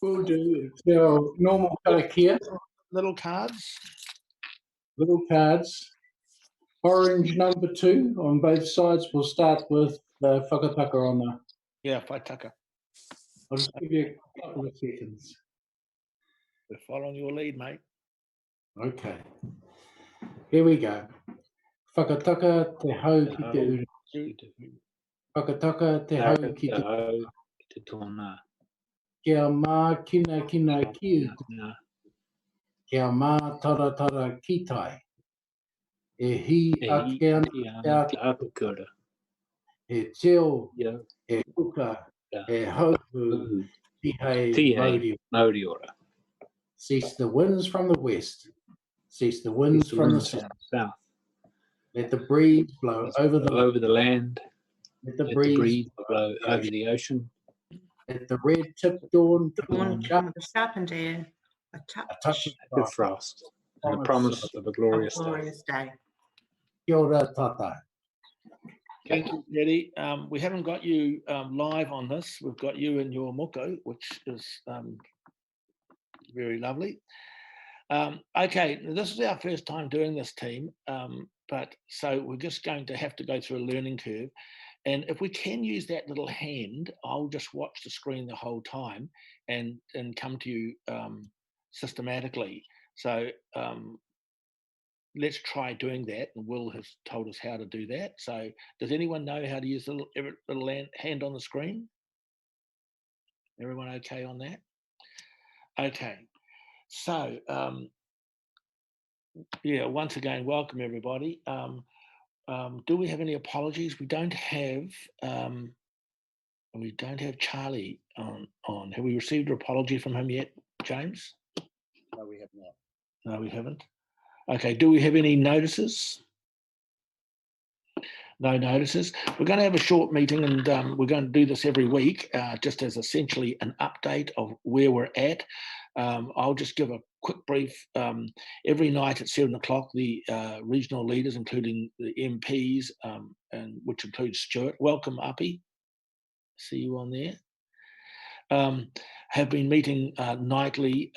We'll do. It's our normal karakia, Little cards. little cards. Orange number 2 on both sides. We'll start with the whakataka on the. Yeah, whaitaka. I'll just give you a couple of seconds. We're following your lead, mate. Okay. Here we go. Whakataka te hau ki te uru. Whakataka te hau ki te tōna. Kia mā kina ki utu. Kia mā tara ki tai. E hi ake ana te apakura. E teo, e kuka, e haupu, tihei mauri ora. Cease the winds from the west. Cease the winds from the south. Let the breeze blow over the land. Let the breeze blow over the ocean. Let the red-tipped dawn sharpened air, a touch of frost, and the promise of a glorious day. Kia ora tātai. Thank you, Eddie. We haven't got you live on this. We've got you in your moko, which is very lovely. Okay, this is our first time doing this, team, but so we're just going to have to go through a learning curve. And if we can use that little hand, I'll just watch the screen the whole time and come to you systematically. So let's try doing that, and Will has told us how to do that. So does anyone know how to use the little hand on the screen? Everyone okay on that? Okay, so yeah, once again, welcome everybody. Do we have any apologies? We don't have Charlie on. Have we received an apology from him yet, James? No, we have not. No, we haven't. Okay, do we have any notices? No notices. We're going to have a short meeting, and we're going to do this every week, just as essentially an update of where we're at. I'll just give a quick brief. Every night at 7 o'clock, the regional leaders, including the MPs, and which includes Stuart, welcome, Uppy. See you on there. Have been meeting nightly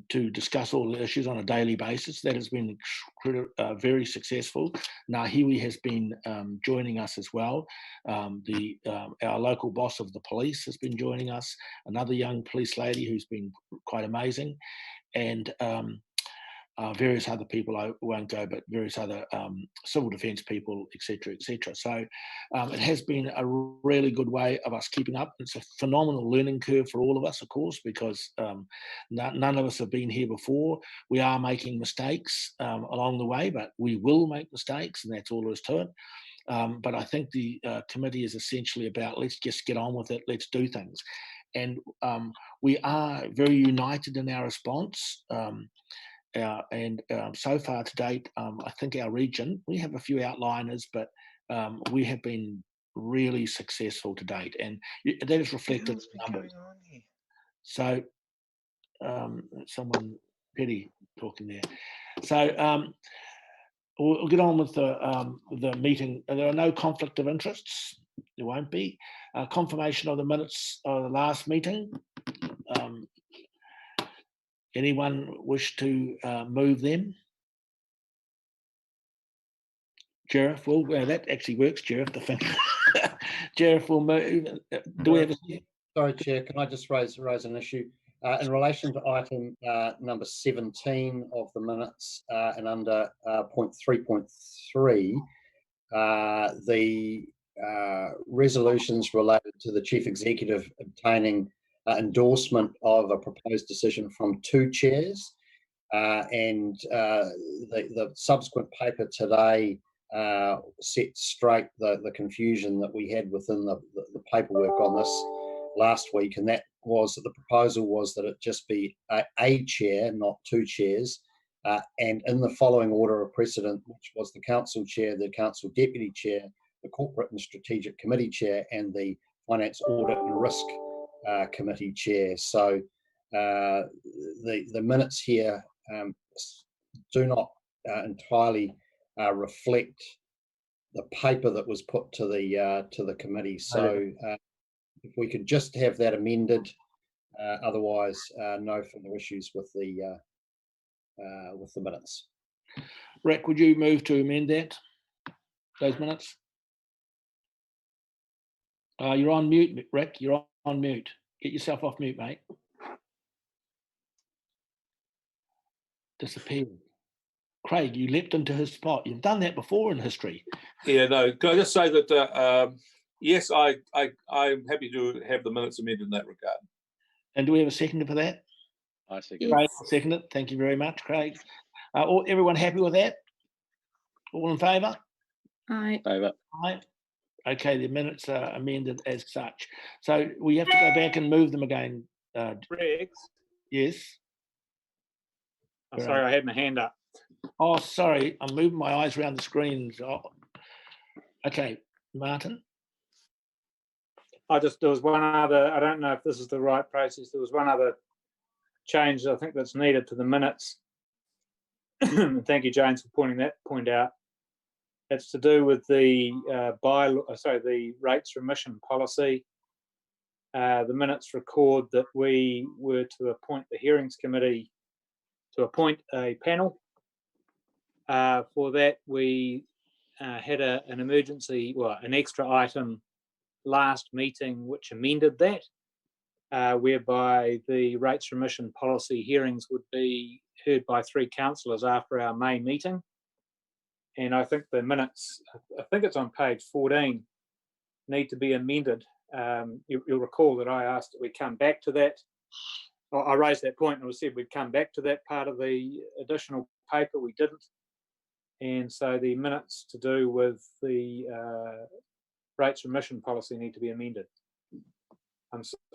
to discuss all the issues on a daily basis. That has been very successful. Nahiwi has been joining us as well. Our local boss of the police has been joining us, another young police lady who's been quite amazing, and various other people, I won't go, but various other civil defence people, etc., etc. So it has been a really good way of us keeping up. It's a phenomenal learning curve for all of us, of course, because none of us have been here before. We are making mistakes along the way, but we will make mistakes, and that's all there is to it. But I think the committee is essentially about, let's just get on with it, let's do things. And we are very united in our response. And so far to date, I think our region, we have a few outliners, but we have been really successful to date, and that is reflected in numbers. So someone, Petty, talking there. So we'll get on with the meeting. There are no conflict of interests. There won't be. Confirmation of the minutes of the last meeting. Anyone wish to move them? Sheriff will. Well, that actually works, Sheriff. The thing. Sheriff will move. Do we have a... Sorry, Chair. Can I just raise an issue in relation to item number 17 of the minutes and under point 3.3, the resolutions related to the Chief Executive obtaining endorsement of a proposed decision from 2 chairs, and the subsequent paper today set straight the confusion that we had within the paperwork on this last week, and that was that the proposal was that it just be a chair, not 2 chairs, and in the following order of precedent, which was the council chair, the council deputy chair, the corporate and strategic committee chair, and the finance audit and risk committee chair. So the minutes here do not entirely reflect the paper that was put to the committee. So if we could just have that amended Otherwise, no further issues with the minutes. Rick, would you move to amend those minutes? You're on mute, Rick. You're on mute. Get yourself off mute, mate. Disappeared. Craig, you leapt into his spot. You've done that before in history. Yeah, no. Can I just say that yes, I'm happy to have the minutes amended in that regard. And do we have a seconder for that? I second. Craig, I'll second it. Thank you very much, Craig. Everyone happy with that? All in favour? Aye. Favour. Aye. Okay, the minutes are amended as such. So we have to go back and move them again. Rex, Yes. I'm sorry, I had my hand up. Oh, sorry. I'm moving my eyes around the screens. Oh. Okay, Martin. There was one other, I don't know if this is the right process, there was one other change I think that's needed to the minutes. Thank you, James, for pointing that point out. It's to do with the the rates remission policy. The minutes record that we were to appoint the hearings committee to appoint a panel. For that, we had an emergency, an extra item last meeting which amended that, whereby the rates remission policy hearings would be heard by 3 councillors after our May meeting. And I think the minutes, I think it's on page 14, need to be amended. You'll recall that I asked that we come back to that. I raised that point and we said we'd come back to that part of the additional paper. We didn't. And so the minutes to do with the rates remission policy need to be amended.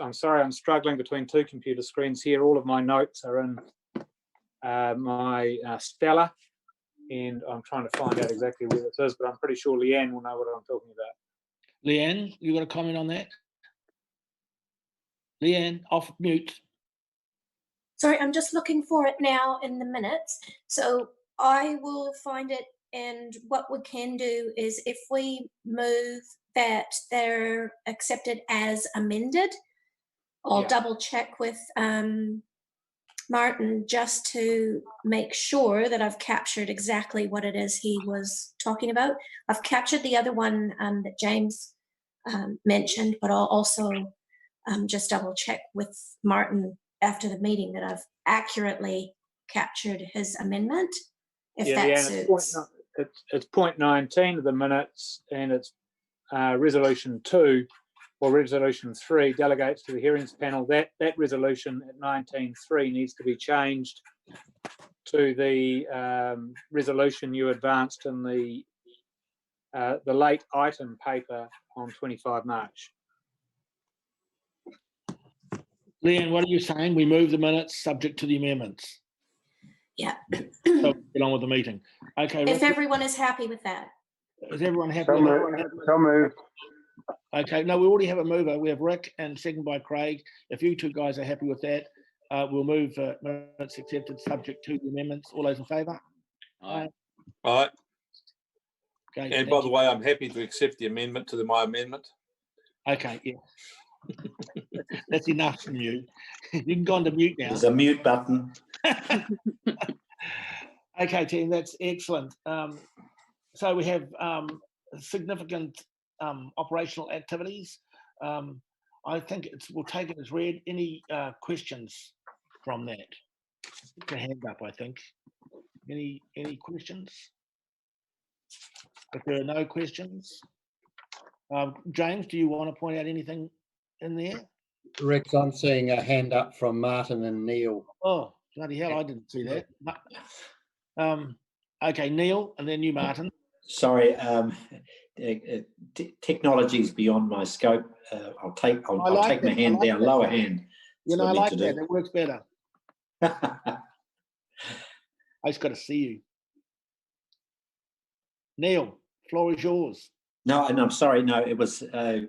I'm sorry, I'm struggling between 2 computer screens here. All of my notes are in my Stella, and I'm trying to find out exactly where this is, but I'm pretty sure Leanne will know what I'm talking about. Leanne, you got a comment on that? Leanne, off mute. Sorry, I'm just looking for it now in the minutes. So I will find it, and what we can do is if we move that they're accepted as amended, I'll double check with Martin just to make sure that I've captured exactly what it is he was talking about. I've captured the other one that James mentioned, but I'll also just double check with Martin after the meeting that I've accurately captured his amendment, if that suits. It's point 19 of the minutes, and it's resolution 2 or resolution 3 delegates to the hearings panel. That resolution at 19.3 needs to be changed to the resolution you advanced in the late item paper on 25 March. Leanne, what are you saying? We move the minutes subject to the amendments. Yeah. So get on with the meeting. Okay. If everyone is happy with that. Is everyone happy with that? So moved. Okay. No, we already have a mover. We have Rick and second by Craig. If you 2 guys are happy with that, we'll move minutes accepted subject to the amendments. All those in favour? Aye. All right. Okay. And by the way, I'm happy to accept the amendment to my amendment. Okay. Yeah. That's enough from you. You can go on to mute now. There's a mute button. Okay, team, that's excellent. So we have significant operational activities. I think we'll take it as read. Any questions from that? Put your hand up, I think. Any questions? If there are no questions, James, do you want to point out anything in there? Rex, I'm seeing a hand up from Martin and Neil. Oh, bloody hell, I didn't see that. Okay, Neil, and then you, Martin. Sorry, technology is beyond my scope. I'll take my hand down, lower hand. You know, I like that. It works better. I just got to see you. Neil, floor is yours. No, and I'm sorry. No, it was a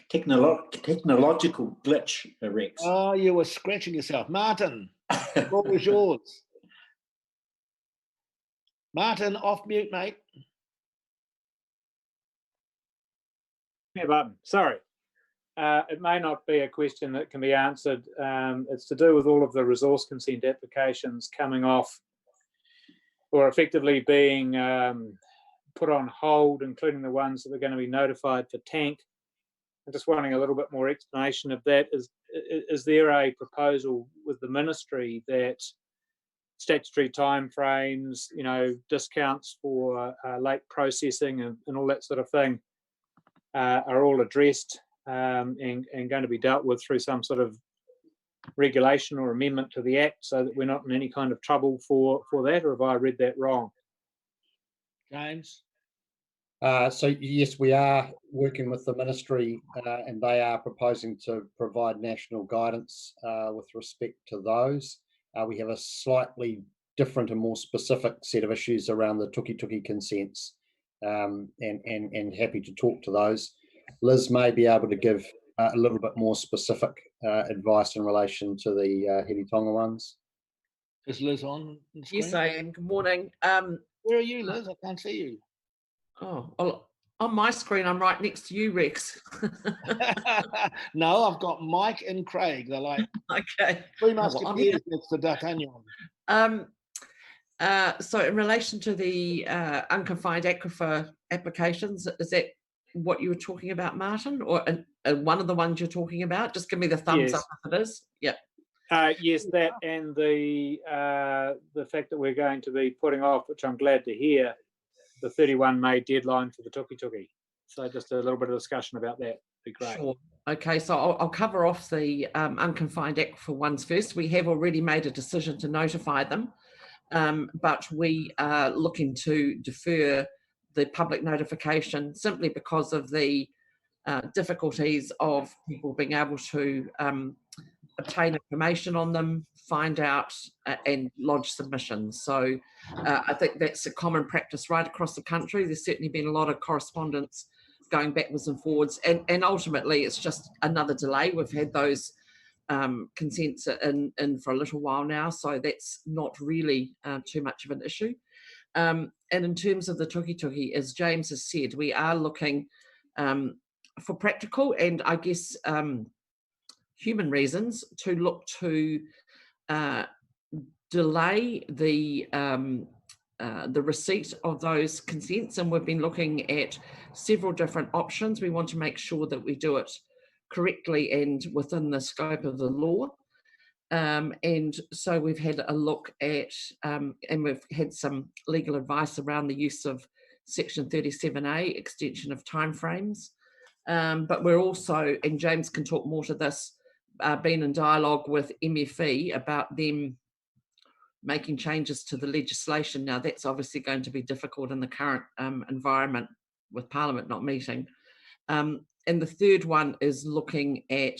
technological glitch, Rex. Oh, you were scratching yourself. Martin, floor is yours. Martin, off mute, mate. Yeah, button. Sorry. it may not be a question that can be answered. It's to do with all of the resource consent applications coming off or effectively being put on hold, including the ones that are going to be notified for tank. I'm just wanting a little bit more explanation of that. Is there a proposal with the ministry that statutory timeframes, discounts for late processing and all that sort of thing are all addressed and going to be dealt with through some sort of regulation or amendment to the Act so that we're not in any kind of trouble for that, or have I read that wrong? James? So yes, we are working with the ministry and they are proposing to provide national guidance with respect to those. We have a slightly different and more specific set of issues around the tuki consents and happy to talk to those. Liz may be able to give a little bit more specific advice in relation to the Hiri Tonga ones. Is Liz on the screen? Yes, I am. Good morning. Where are you, Liz? I can't see you. Oh, on my screen, I'm right next to you, Rex. No, I've got Mike and Craig. They're like Okay. three musketeers next to D'Artagnan. So in relation to the unconfined aquifer applications, is that what you were talking about, Martin, or one of the ones you're talking about? Just give me the thumbs up if it is. Yeah. Yes, that and the fact that we're going to be putting off, which I'm glad to hear, the 31 May deadline for the tuki. So just a little bit of discussion about that would be great. Sure. Okay, so I'll cover off the unconfined aquifer ones first. We have already made a decision to notify them, but we are looking to defer the public notification simply because of the difficulties of people being able to obtain information on them, find out and lodge submissions. So I think that's a common practice right across the country. There's certainly been a lot of correspondence going backwards and forwards, and ultimately it's just another delay. We've had those consents in for a little while now, so that's not really too much of an issue. And in terms of the tuki, as James has said, we are looking for practical and I guess human reasons to look to delay the receipt of those consents, and we've been looking at several different options. We want to make sure that we do it correctly and within the scope of the law. And so we've had a look at, and we've had some legal advice around the use of Section 37A, extension of timeframes. But we're also, and James can talk more to this, been in dialogue with MFE about them making changes to the legislation. Now that's obviously going to be difficult in the current environment with Parliament not meeting. And the third one is looking at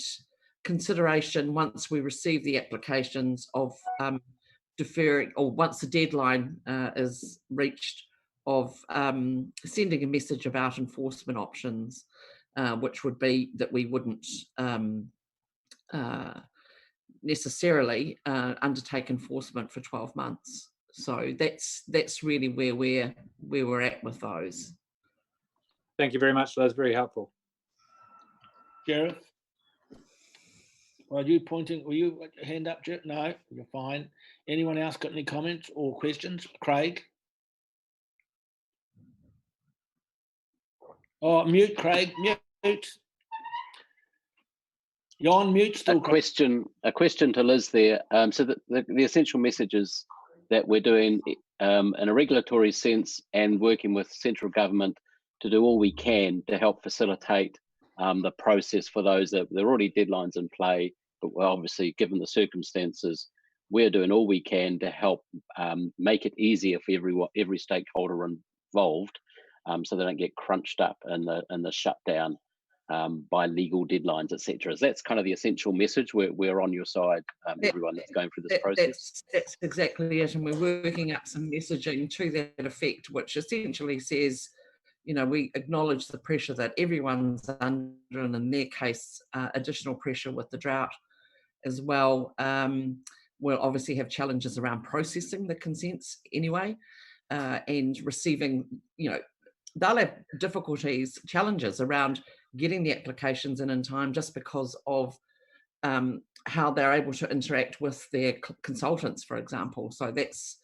consideration once we receive the applications of deferring, or once the deadline is reached, of sending a message about enforcement options, which would be that we wouldn't necessarily undertake enforcement for 12 months. So that's really where we're at with those. Thank you very much, Liz. Very helpful. Gareth? Are you pointing? Were you hand up, Jet? No, you're fine. Anyone else got any comments or questions? Craig? Oh, mute, Craig. Mute. You're on mute still. A question to Liz there. So the essential message is that we're doing in a regulatory sense and working with central government to do all we can to help facilitate the process for those that there are already deadlines in play, but we're obviously, given the circumstances, we're doing all we can to help make it easier for every stakeholder involved, so they don't get crunched up in the shutdown by legal deadlines, etc. That's kind of the essential message. We're on your side, everyone that's going through this process. That's exactly it, and we're working up some messaging to that effect, which essentially says, we acknowledge the pressure that everyone's under, and in their case, additional pressure with the drought as well. We'll obviously have challenges around processing the consents anyway, and receiving, they'll have challenges around getting the applications in time just because of how they're able to interact with their consultants, for example. So that's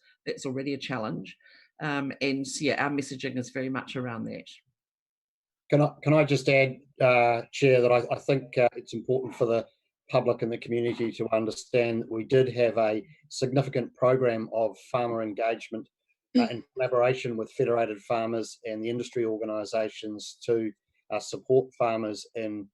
already a challenge. And yeah, our messaging is very much around that. Can I just add, Chair, that I think it's important for the public and the community to understand that we did have a significant program of farmer engagement in collaboration with federated farmers and the industry organisations to support farmers in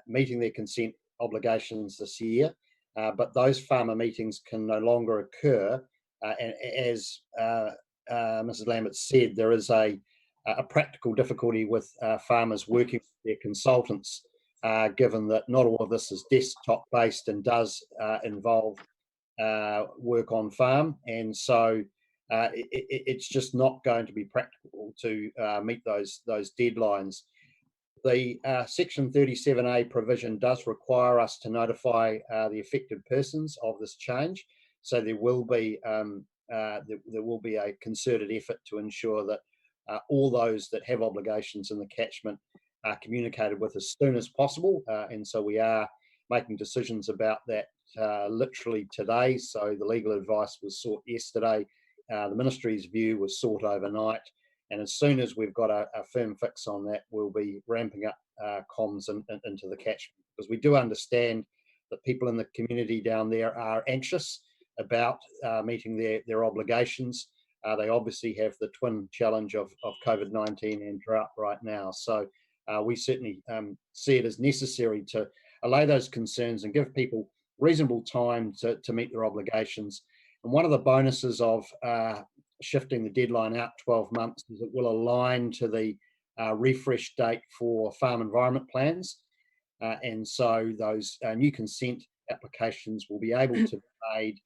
meeting their consent obligations this year. But those farmer meetings can no longer occur. And as Mrs. Lambert said, there is a practical difficulty with farmers working with their consultants, given that not all of this is desktop based and does involve work on farm, and so it's just not going to be practical to meet those deadlines. The Section 37A provision does require us to notify the affected persons of this change, so there will be a concerted effort to ensure that all those that have obligations in the catchment are communicated with as soon as possible, and so we are making decisions about that literally today. So the legal advice was sought yesterday, the Ministry's view was sought overnight, and as soon as we've got a firm fix on that, we'll be ramping up comms into the catchment, because we do understand that people in the community down there are anxious about meeting their obligations. They obviously have the twin challenge of COVID-19 and drought right now. So we certainly see it as necessary to allay those concerns and give people reasonable time to meet their obligations. And one of the bonuses of shifting the deadline out 12 months is it will align to the refresh date for farm environment plans. And so those new consent applications will be able to be made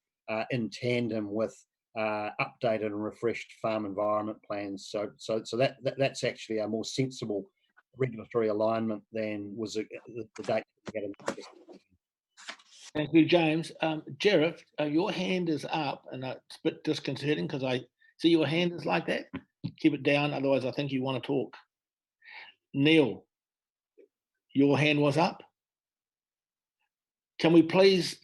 in tandem with updated and refreshed farm environment plans. So that's actually a more sensible regulatory alignment than was the date we had in the. Thank you, James. Jareth, your hand is up, and it's a bit disconcerting because I see your hand is like that. Keep it down, otherwise I think you want to talk. Neil, your hand was up. Can we please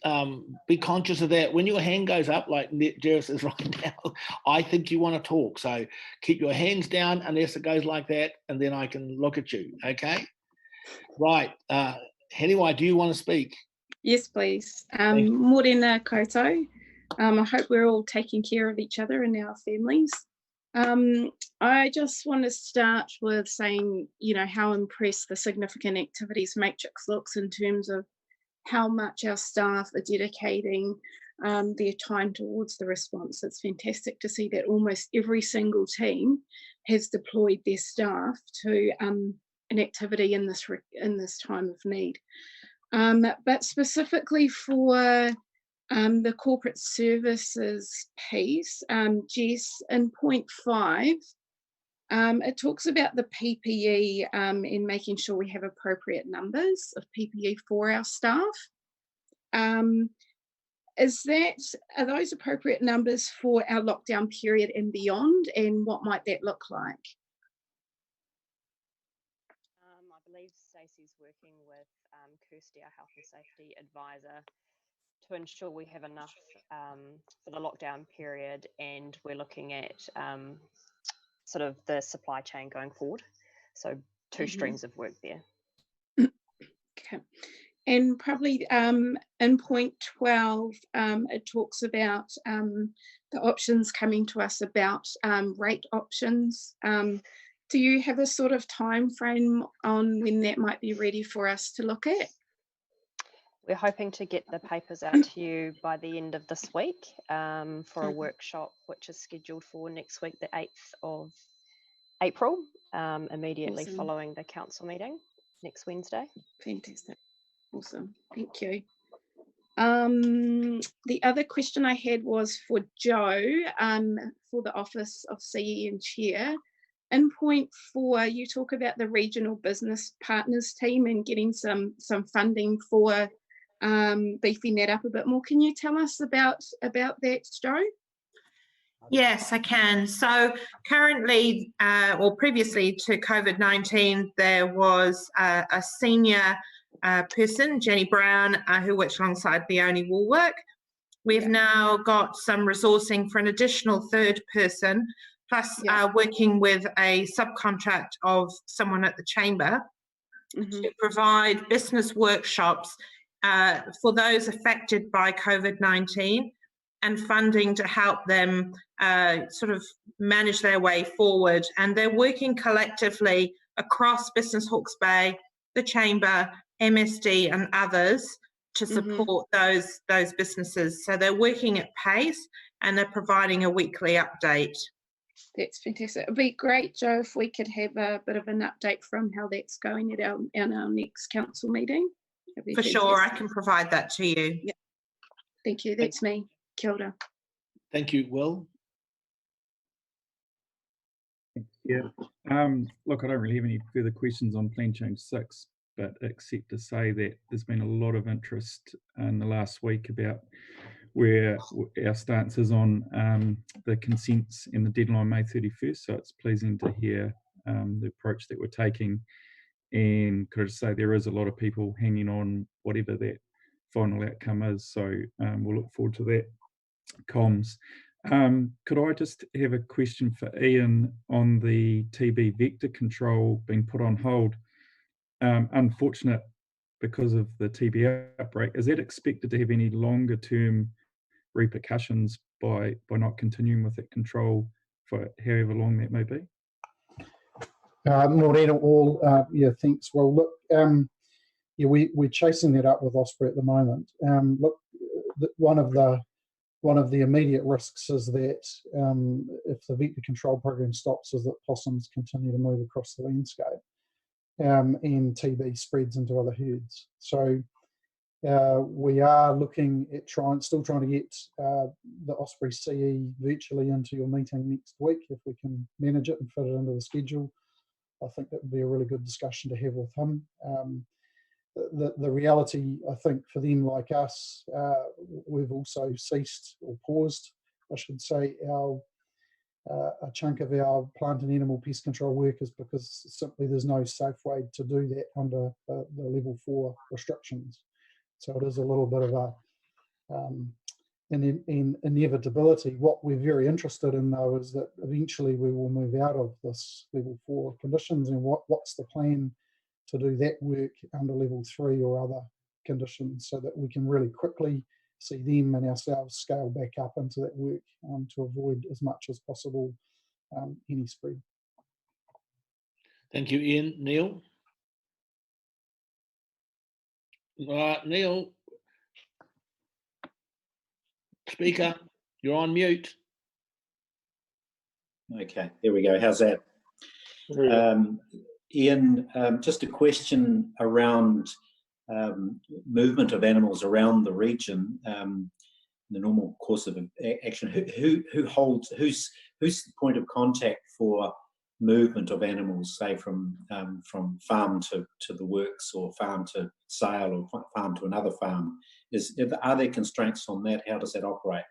be conscious of that? When your hand goes up, like Jareth says right now, I think you want to talk. So keep your hands down unless it goes like that, and then I can look at you, okay? Right. Heniwai, do you want to speak? Yes, please. Morena koutou. I hope we're all taking care of each other and our families. I just want to start with saying, how impressed the significant activities matrix looks in terms of how much our staff are dedicating their time towards the response. It's fantastic to see that almost every single team has deployed their staff to an activity in this time of need. But specifically for the corporate services piece, Jess, in point 5, it talks about the PPE and making sure we have appropriate numbers of PPE for our staff. Are those appropriate numbers for our lockdown period and beyond, and what might that look like? I believe Stacey's working with Kirsty, our health and safety advisor, to ensure we have enough for the lockdown period, and we're looking at sort of the supply chain going forward. So 2 streams of work there. Okay. And probably in point 12, it talks about the options coming to us about rate options. Do you have a sort of time frame on when that might be ready for us to look at? We're hoping to get the papers out to you by the end of this week for a workshop, which is scheduled for next week, the 8th of April, immediately following the council meeting next Wednesday. Fantastic. Awesome. Thank you. The other question I had was for Joe, for the Office of CE and Chair. In point 4, you talk about the regional business partners team and getting some funding for beefing that up a bit more. Can you tell us about that, Joe? Yes, I can. So currently, or previously to COVID-19, there was a senior person, Jenny Brown, who works alongside Leonie Woolwork. We've now got some resourcing for an additional third person, plus working with a subcontract of someone at the Chamber to provide business workshops for those affected by COVID-19 and funding to help them sort of manage their way forward. And they're working collectively across Business Hawke's Bay, the Chamber, MSD and others to support those businesses. So they're working at pace and they're providing a weekly update. That's fantastic. It'd be great, Joe, if we could have a bit of an update from how that's going at our next council meeting. For sure, I can provide that to you. Yeah. Thank you. That's me. Kia ora. Thank you, Will. Yeah. Look, I don't really have any further questions on Plan Change 6, but except to say that there's been a lot of interest in the last week about where our stance is on the consents and the deadline May 31st. So it's pleasing to hear the approach that we're taking. And could I just say there is a lot of people hanging on whatever that final outcome is. So we'll look forward to that. Comms. Could I just have a question for Ian on the TB vector control being put on hold? Unfortunate because of the TB outbreak. Is that expected to have any longer term repercussions by not continuing with that control for however long that may be? Morena all, yeah, thanks. Well, look, yeah, we're chasing that up with Osprey at the moment. Look, one of the immediate risks is that if the vector control program stops, is that possums continue to move across the landscape and TB spreads into other herds. So we are looking at still trying to get the Osprey CE virtually into your meeting next week if we can manage it and fit it into the schedule. I think that would be a really good discussion to have with him. The reality, I think, for them like us, we've also ceased or paused, I should say, a chunk of our plant and animal pest control work is because simply there's no safe way to do that under the level 4 restrictions. So it is a little bit of an inevitability. What we're very interested in, though, is that eventually we will move out of this level 4 conditions, and what's the plan to do that work under level 3 or other conditions so that we can really quickly see them and ourselves scale back up into that work to avoid as much as possible any spread. Thank you, Ian. Neil? Neil? Speaker, you're on mute. Okay, there we go. How's that? Ian, just a question around movement of animals around the region, the normal course of action. Who's the point of contact for movement of animals, say from farm to the works, or farm to sale, or farm to another farm? Are there constraints on that? How does that operate?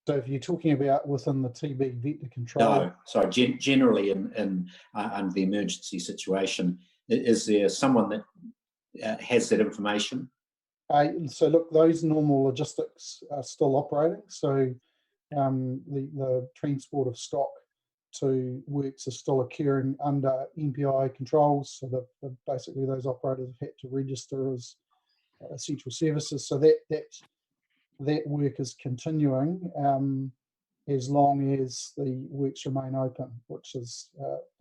So if you're talking about within the TB vector control? No, sorry, generally in under the emergency situation, is there someone that has that information? So look, those normal logistics are still operating. So the transport of stock to works is still occurring under MPI controls. So that basically those operators have had to register as essential services. So that work is continuing as long as the works remain open, which is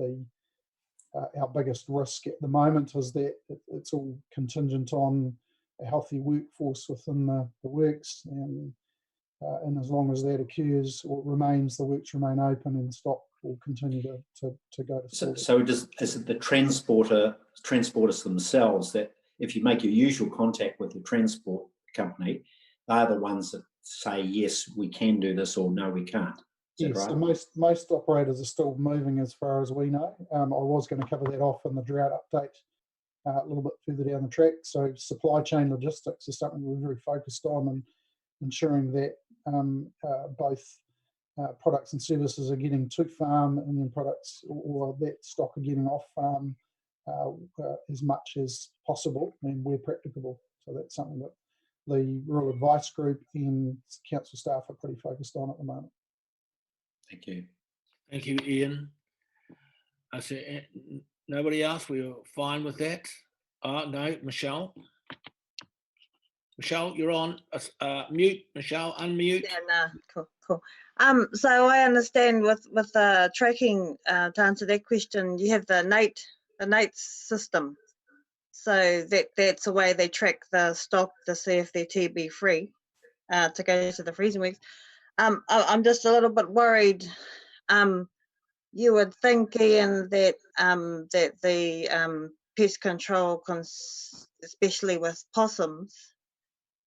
our biggest risk at the moment, is that it's all contingent on a healthy workforce within the works, and as long as that occurs or remains, the works remain open and stock will continue to go to. So is it the transporters themselves that, if you make your usual contact with the transport company, they're the ones that say, yes, we can do this, or no, we can't? Yes, right? So most operators are still moving as far as we know. I was going to cover that off in the drought update a little bit further down the track. So supply chain logistics is something we're very focused on, and ensuring that both products and services are getting to farm, and then products or that stock are getting off farm as much as possible and where practicable. So that's something that the Rural Advice Group and council staff are pretty focused on at the moment. Thank you. Thank you, Ian. I say nobody else. We're fine with that. No, Michelle. Michelle, you're on mute. Michelle, unmute. Yeah, no, cool. So I understand with tracking, to answer that question, you have the NATE system. So that's a way they track the stock to see if they're TB free, to go to the freezing weeks. I'm just a little bit worried. You would think, Ian, that that the pest control, especially with possums,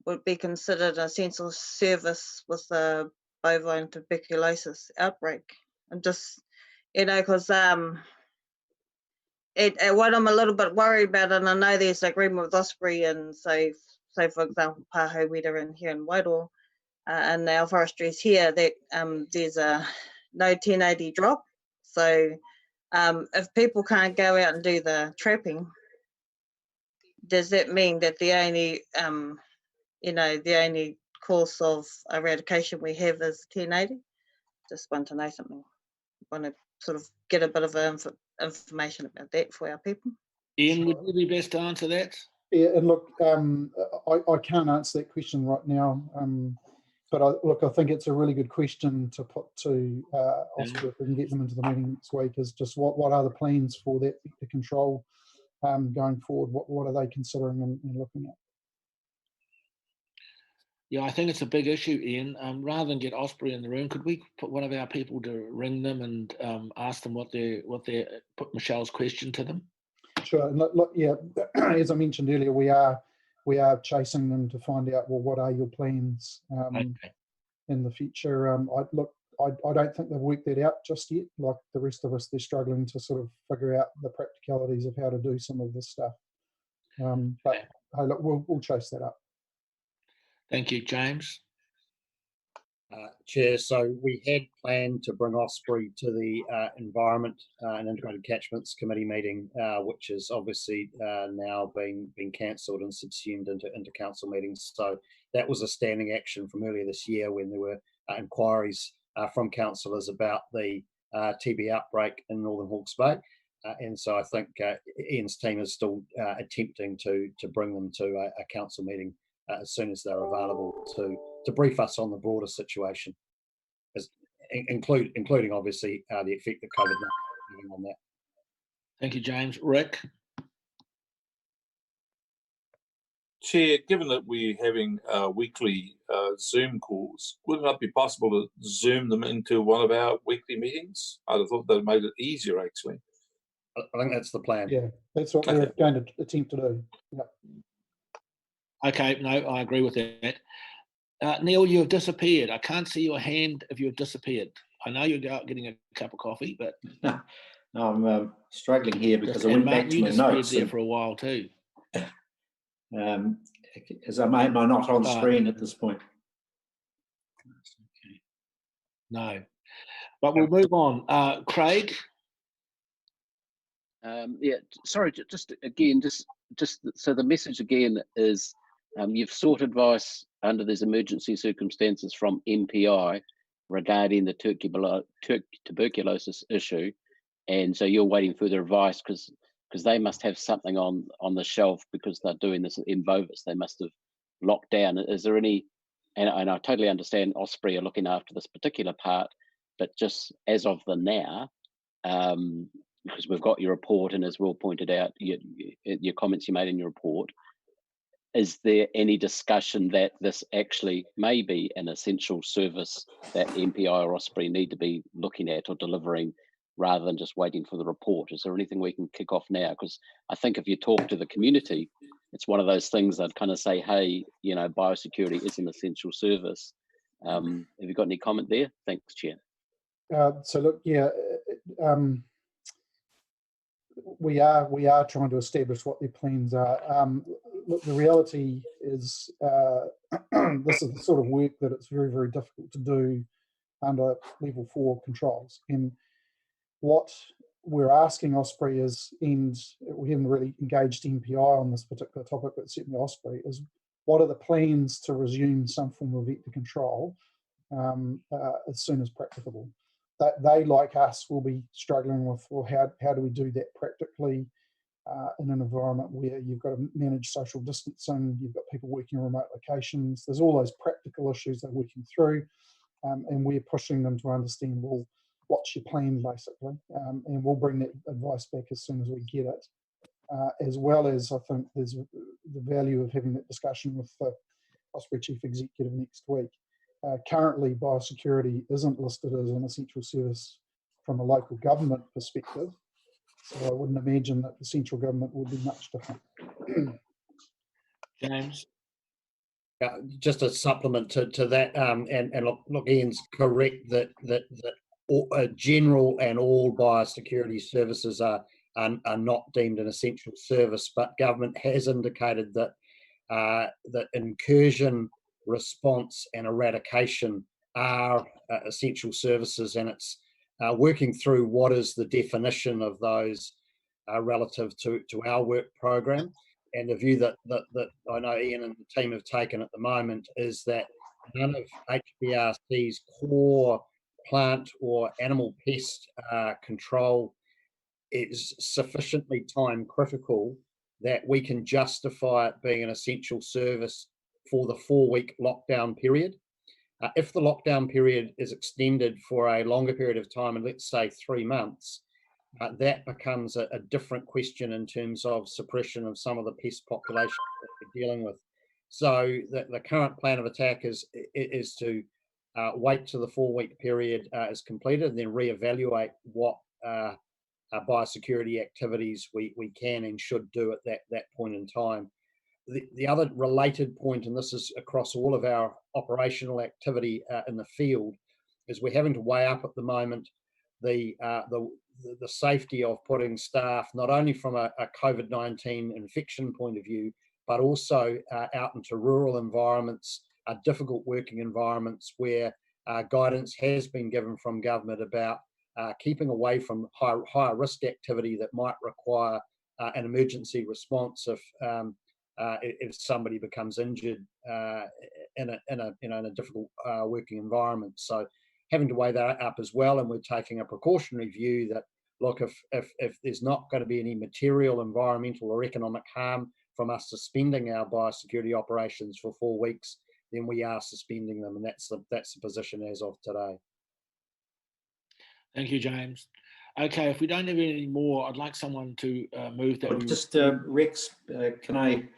would be considered an essential service with the bovine tuberculosis outbreak. I'm just, because what I'm a little bit worried about, and I know there's agreement with Osprey and say for example, Pahoweta and here in Wairoa, and our forestries here, that there's a no 1080 drop. So if people can't go out and do the trapping, does that mean that the only the only course of eradication we have is 1080? Just want to know something. Want to sort of get a bit of information about that for our people. Ian, would you be best to answer that? Yeah, and look, I can't answer that question right now, but I think it's a really good question to put to Oscar if we can get them into the meeting next week. Is just what are the plans for that vector control going forward? What are they considering and looking at? Yeah, I think it's a big issue, Ian. Rather than get Osprey in the room, could we put one of our people to ring them and ask them put Michelle's question to them? Sure. And look, yeah, as I mentioned earlier, we are chasing them to find out, well, what are your plans in the future? I don't think they've worked that out just yet. Like the rest of us, they're struggling to sort of figure out the practicalities of how to do some of this stuff. But hey, look, we'll chase that up. Thank you, James. Chair, so we had planned to bring Osprey to the Environment and Integrated Catchments Committee meeting, which is obviously now been cancelled and subsumed into council meetings. So that was a standing action from earlier this year when there were inquiries from councillors about the TB outbreak in Northern Hawke's Bay. And so I think Ian's team is still attempting to bring them to a council meeting as soon as they're available to brief us on the broader situation, including obviously the effect that COVID-19 is having on that. Thank you, James. Rick? Chair, given that we're having weekly Zoom calls, would it not be possible to Zoom them into one of our weekly meetings? I'd have thought that made it easier, actually. I think that's the plan. Yeah, that's what we're going to attempt to do. Yep. Okay, no, I agree with that. Neil, you have disappeared. I can't see your hand if you have disappeared. I know you're out getting a cup of coffee, but no, I'm struggling here because I went back to my notes. There for a while too. As am I not on screen at this point? Okay. No, but we'll move on. Craig. Yeah, sorry, just again, just so the message again is you've sought advice under these emergency circumstances from MPI regarding the tuberculosis issue, and so you're waiting further advice because they must have something on the shelf because they're doing this in Bovis. They must have locked down. Is there any? And I totally understand Osprey are looking after this particular part, but just as of the now. Because we've got your report, and as Will pointed out, your comments you made in your report, is there any discussion that this actually may be an essential service that MPI or Osprey need to be looking at or delivering rather than just waiting for the report? Is there anything we can kick off now? Because I think if you talk to the community, it's one of those things that kind of say, hey, biosecurity is an essential service. Have you got any comment there? Thanks, Chair. So look, yeah, we are trying to establish what their plans are. Look, the reality is this is the sort of work that it's very, very difficult to do under level 4 controls. And what we're asking Osprey is, and we haven't really engaged MPI on this particular topic, but certainly Osprey, is what are the plans to resume some form of vector control as soon as practicable. That they, like us, will be struggling with, well, how do we do that practically in an environment where you've got to manage social distancing, you've got people working in remote locations, there's all those practical issues they're working through, and we're pushing them to understand, well, what's your plan, basically, and we'll bring that advice back as soon as we get it, as well as I think there's the value of having that discussion with the Osprey Chief Executive next week. Currently, biosecurity isn't listed as an essential service from a local government perspective, so I wouldn't imagine that the central government would be much different. James? Just a supplement to that, and look, Ian's correct that general and all biosecurity services are not deemed an essential service, but government has indicated that that incursion, response and eradication are essential services, and it's working through what is the definition of those relative to our work program. And the view that I know Ian and the team have taken at the moment is that none of HBRC's core plant or animal pest control is sufficiently time critical that we can justify it being an essential service for the 4-week lockdown period. If the lockdown period is extended for a longer period of time, and let's say 3 months, that becomes a different question in terms of suppression of some of the pest population that we're dealing with. So the current plan of attack is to wait till the 4-week period is completed and then reevaluate what biosecurity activities we can and should do at that point in time. The other related point, and this is across all of our operational activity in the field, is we're having to weigh up at the moment the safety of putting staff, not only from a COVID-19 infection point of view, but also out into rural environments, difficult working environments where guidance has been given from government about keeping away from higher risk activity that might require an emergency response if somebody becomes injured in a difficult working environment. So having to weigh that up as well, and we're taking a precautionary view that, look, if there's not going to be any material environmental or economic harm from us suspending our biosecurity operations for 4 weeks, then we are suspending them, and that's the position as of today. Thank you, James. Okay, if we don't have any more, I'd like someone to move that. Just Rex, can I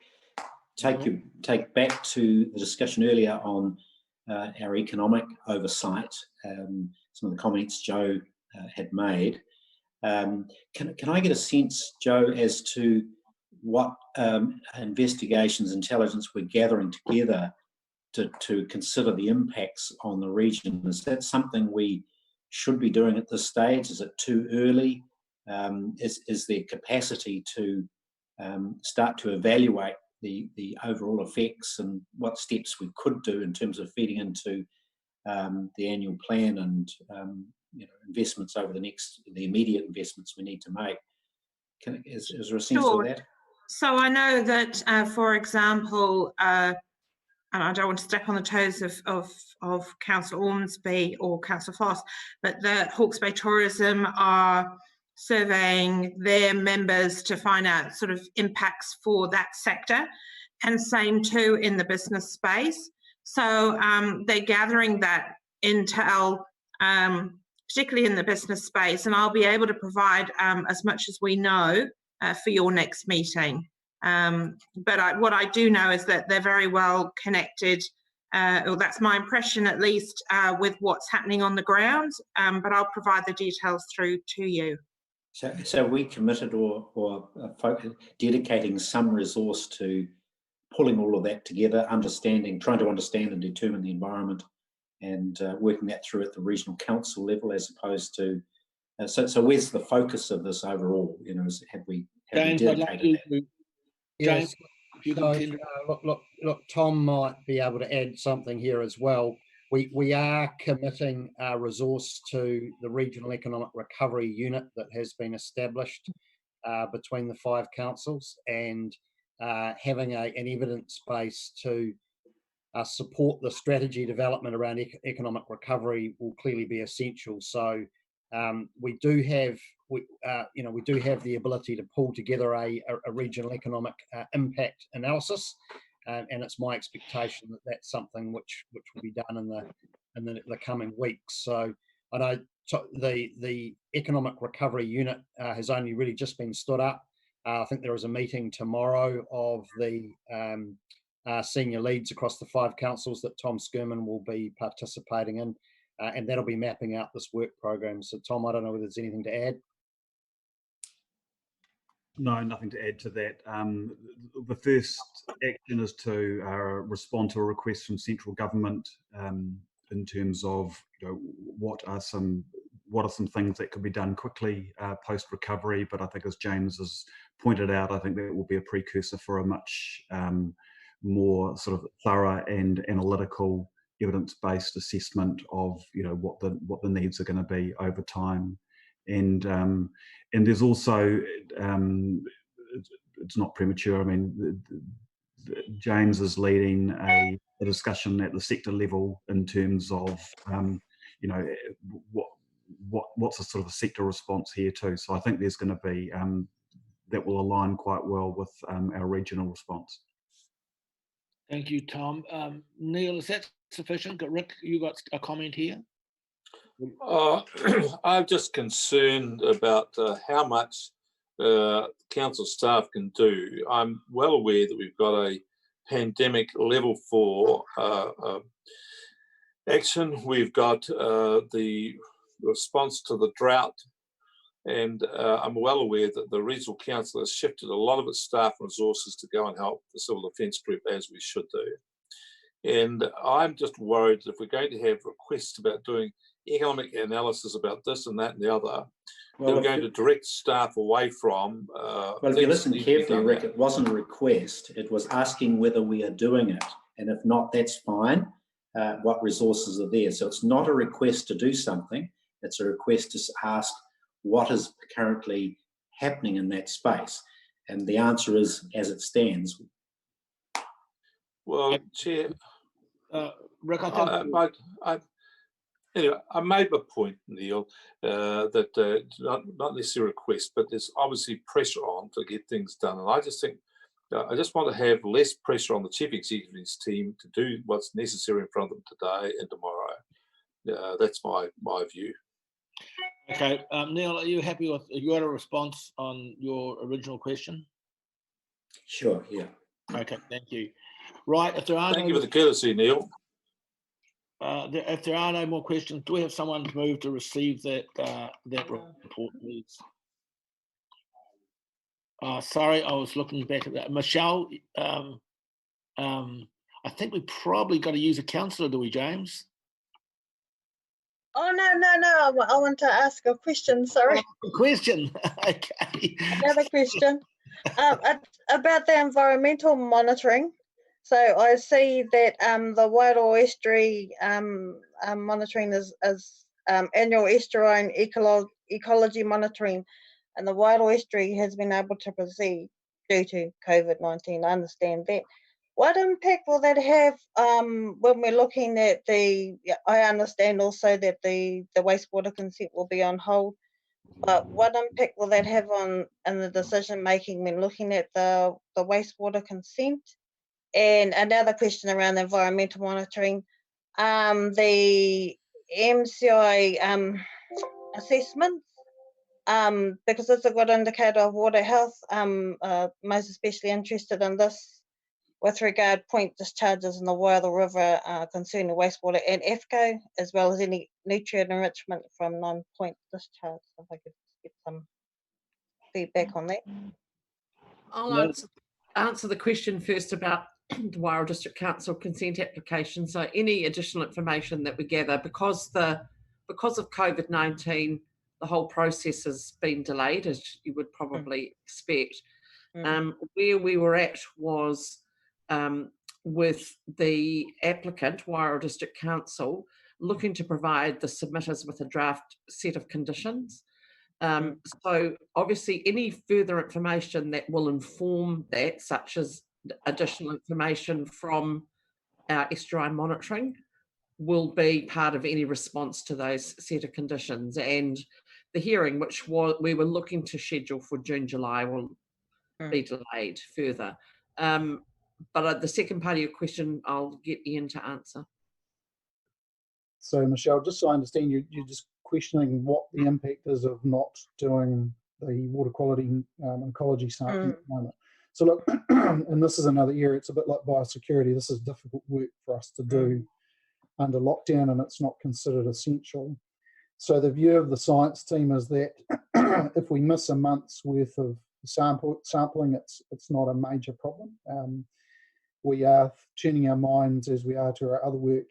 take back to the discussion earlier on our economic oversight, some of the comments Joe had made. Can I get a sense, Joe, as to what investigations, intelligence we're gathering together to consider the impacts on the region? Is that something we should be doing at this stage? Is it too early? Is there capacity to start to evaluate the overall effects and what steps we could do in terms of feeding into the annual plan and investments over the immediate investments we need to make? Is there a sense of that? So I know that, for example, and I don't want to step on the toes of Councillor Ormsby or Councillor Foss, but the Hawke's Bay Tourism are surveying their members to find out sort of impacts for that sector, and same too in the business space. So they're gathering that intel, particularly in the business space, and I'll be able to provide as much as we know for your next meeting. But what I do know is that they're very well connected, or that's my impression at least, with what's happening on the ground, but I'll provide the details through to you. So we committed or dedicating some resource to pulling all of that together, trying to understand and determine the environment, and working that through at the regional council level, as opposed to. So where's the focus of this overall? Have we dedicated that? Yes. So, look, Tom might be able to add something here as well. we are committing our resource to the Regional Economic Recovery Unit that has been established between the 5 councils, and having an evidence base to support the strategy development around economic recovery will clearly be essential. So we do have the ability to pull together a regional economic impact analysis, and it's my expectation that that's something which will be done in the coming weeks. So I know the Economic Recovery Unit has only really just been stood up. I think there is a meeting tomorrow of the senior leads across the 5 councils that Tom Skirman will be participating in, and that'll be mapping out this work program. So Tom, I don't know whether there's anything to add. No, nothing to add to that. The first action is to respond to a request from central government in terms of what are some things that could be done quickly post recovery. But I think, as James has pointed out, I think that will be a precursor for a much more sort of thorough and analytical, evidence-based assessment of what the needs are going to be over time. And there's also it's not premature. I mean, James is leading a discussion at the sector level in terms of what's a sort of a sector response here too. So I think there's going to be that will align quite well with our regional response. Thank you, Tom. Neil, is that sufficient? Rick, you got a comment here? I'm just concerned about how much council staff can do. I'm well aware that we've got a pandemic level 4 action. We've got the response to the drought, and I'm well aware that the regional council has shifted a lot of its staff and resources to go and help the civil defence group, as we should do. And I'm just worried that if we're going to have requests about doing economic analysis about this and that and the other, well, we're going to direct staff away from. Well, if you listen carefully, Rick, it wasn't a request. It was asking whether we are doing it. And if not, that's fine. What resources are there? So it's not a request to do something. It's a request to ask what is currently happening in that space. And the answer is, as it stands. Well, Chair, Rick, anyway, I made my point, Neil, that not necessarily a request, but there's obviously pressure on to get things done. And I just think, I just want to have less pressure on the Chief Executive's team to do what's necessary in front of them today and tomorrow. That's my view. Okay, Neil, are you happy with, you had a response on your original question? Sure, yeah. Okay, thank you. Right, if there are Thank you for the courtesy, Neil. If there are no more questions, do we have someone to move to receive that report, please? Sorry, I was looking back at that. Michelle, I think we probably got to use a councillor, do we, James? Oh, no. I want to ask a question, sorry. A question, okay. Another question about the environmental monitoring. So I see that the Wairoa Estuary monitoring is annual estuarine ecology monitoring, and the Wairoa Estuary has been able to proceed due to COVID-19. I understand that. What impact will that have when we're looking at I understand also that the wastewater consent will be on hold, but what impact will that have in the decision making when looking at the wastewater consent? And another question around the environmental monitoring, the MCI assessments, because it's a good indicator of water health. Most especially interested in this with regard point discharges in the Wairau River concerning wastewater and EFCO, as well as any nutrient enrichment from non-point discharge. If I could get some feedback on that. I'll answer the question first about the Wairau District Council consent application. So any additional information that we gather, because of COVID-19, the whole process has been delayed, as you would probably expect. Where we were at was with the applicant, Wairau District Council, looking to provide the submitters with a draft set of conditions. So obviously any further information that will inform that, such as additional information from our estuarine monitoring, will be part of any response to those set of conditions. And the hearing, which we were looking to schedule for June, July, will be delayed further. But the second part of your question, I'll get Ian to answer. So Michelle, just so I understand, you're just questioning what the impact is of not doing the water quality ecology sampling at the moment. So look, and this is another area, it's a bit like biosecurity. This is difficult work for us to do under lockdown, and it's not considered essential. So the view of the science team is that if we miss a month's worth of sampling, it's not a major problem. We are turning our minds, as we are to our other work,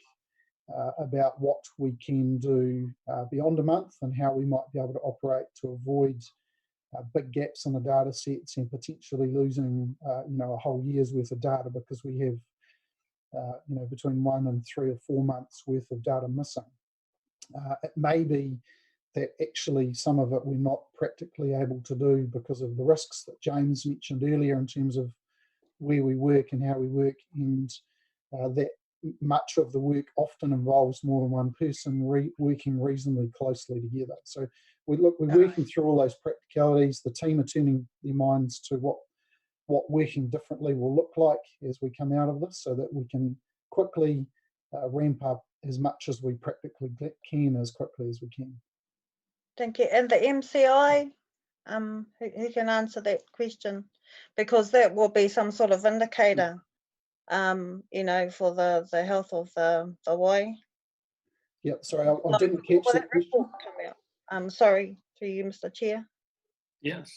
about what we can do beyond a month and how we might be able to operate to avoid big gaps in the data sets and potentially losing a whole year's worth of data because we have between 1 and 3 or 4 months worth of data missing. It may be that actually some of it we're not practically able to do because of the risks that James mentioned earlier in terms of where we work and how we work, and that much of the work often involves more than one person working reasonably closely together. So we're working through all those practicalities. The team are turning their minds to what working differently will look like as we come out of this, so that we can quickly ramp up as much as we practically can as quickly as we can. Thank you. And the MCI, who can answer that question? Because that will be some sort of indicator, for the health of the wai. Yeah, sorry, I didn't catch that question. Report come out? Sorry, to you, Mr. Chair. Yes.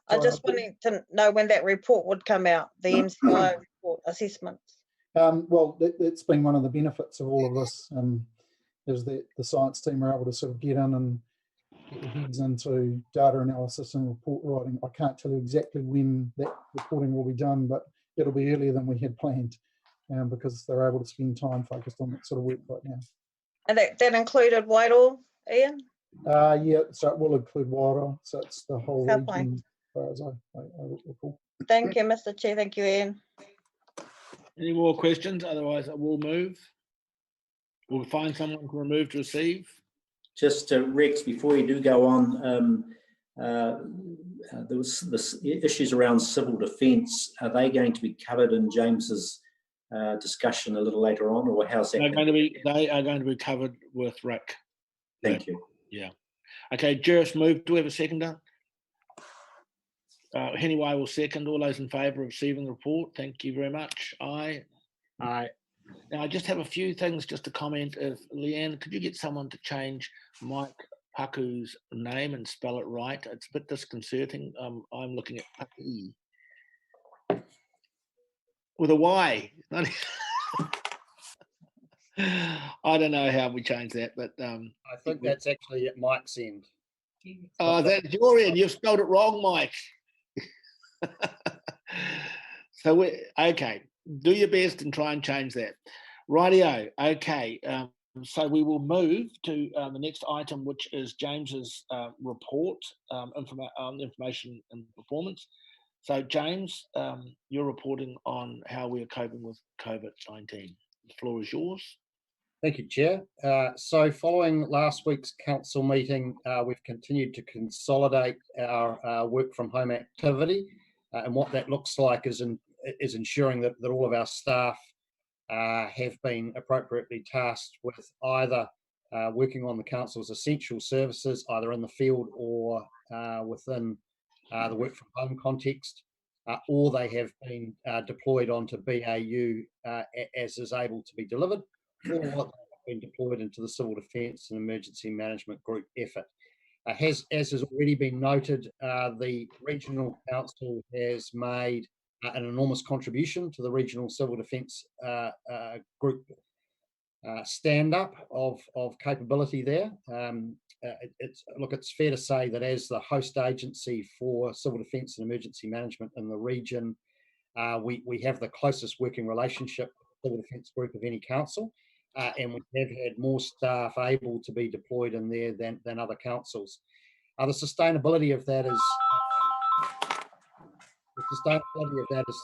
I just wanted to know when that report would come out, the MCI report assessments. Well, that's been one of the benefits of all of this, is that the science team are able to sort of get in and get their heads into data analysis and report writing. I can't tell you exactly when that reporting will be done, but it'll be earlier than we had planned, because they're able to spend time focused on that sort of work right now. And that included Whitehall, Ian? Yeah, so it will include Wairau, so it's the whole Fair region, as far as I recall. Thank you, Mr. Chair. Thank you, Ian. Any more questions? Otherwise, I will move. We'll find someone to remove to receive. Just Rex, before you do go on, there was this issues around civil defence. Are they going to be covered in James's discussion a little later on, or how's that? They are going to be covered with Rick. Thank you. Yeah. Okay, Juris moved. Do we have a seconder? Henniway will second. All those in favour of receiving the report, thank you very much. Aye. Aye. Now, I just have a few things just to comment. If Leanne, could you get someone to change Mike Paku's name and spell it right? It's a bit disconcerting. I'm looking at Paku with a Y. I don't know how we change that, but I think that's actually at Mike's end. Oh, that's your end. You've spelled it wrong, Mike. So we okay. Do your best and try and change that. Rightio. Okay. So we will move to the next item, which is James's report on information and performance. So James, you're reporting on how we are coping with COVID-19. The floor is yours. Thank you, Chair. So following last week's council meeting, we've continued to consolidate our work from home activity, and what that looks like is ensuring that all of our staff have been appropriately tasked with either working on the council's essential services, either in the field or within the work from home context, or they have been deployed onto BAU as is able to be delivered, or what have been deployed into the civil defence and emergency management group effort. As has already been noted, the regional council has made an enormous contribution to the regional civil defence group stand-up of capability there. It's fair to say that as the host agency for civil defence and emergency management in the region, We have the closest working relationship with the Civil Defence Group of any council, and we have had more staff able to be deployed in there than other councils. The sustainability of that is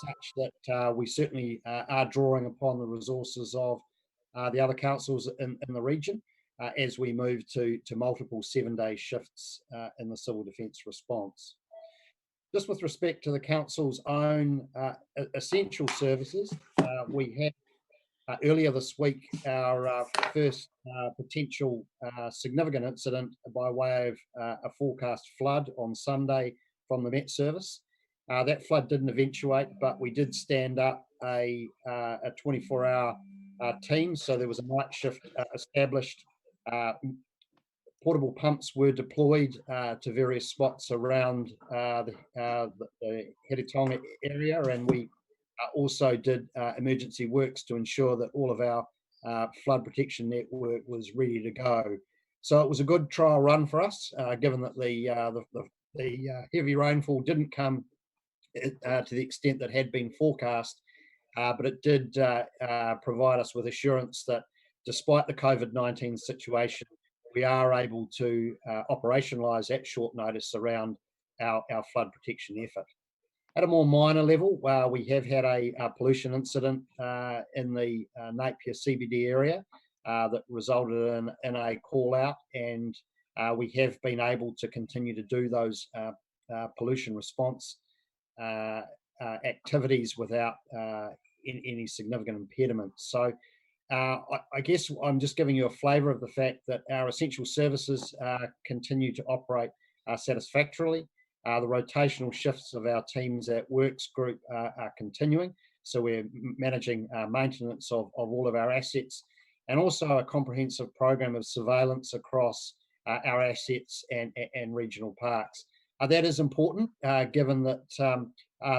such that we certainly are drawing upon the resources of the other councils in the region as we move to multiple 7-day shifts in the civil defence response. Just with respect to the council's own essential services, we had earlier this week our first potential significant incident by way of a forecast flood on Sunday from the Met Service. That flood didn't eventuate, but we did stand up a 24-hour team, so there was a night shift established. Portable pumps were deployed to various spots around the Heritonga area, and we also did emergency works to ensure that all of our flood protection network was ready to go. So it was a good trial run for us, given that the heavy rainfall didn't come to the extent that had been forecast, but it did provide us with assurance that despite the COVID-19 situation, we are able to operationalise at short notice around our flood protection effort. At a more minor level, we have had a pollution incident in the Napier CBD area that resulted in a call out, and we have been able to continue to do those pollution response activities without any significant impediments. So I guess I'm just giving you a flavour of the fact that our essential services continue to operate satisfactorily. The rotational shifts of our teams at Works Group are continuing, so we're managing maintenance of all of our assets, and also a comprehensive program of surveillance across our assets and regional parks. That is important, given that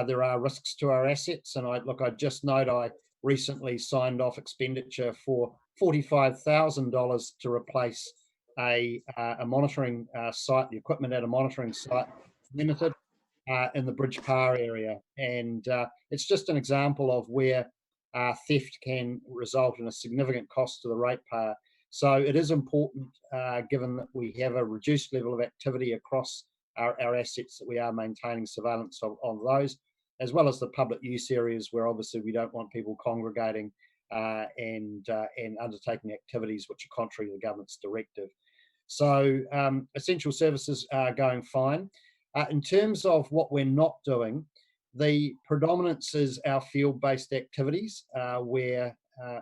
there are risks to our assets. And I just note I recently signed off expenditure for $45,000 to replace a monitoring site, the equipment at a monitoring site limited in the Bridge Par area. And it's just an example of where theft can result in a significant cost to the ratepayer. So it is important, given that we have a reduced level of activity across our assets, that we are maintaining surveillance of those, as well as the public use areas where obviously we don't want people congregating and undertaking activities which are contrary to the government's directive. So essential services are going fine. In terms of what we're not doing, the predominance is our field-based activities, where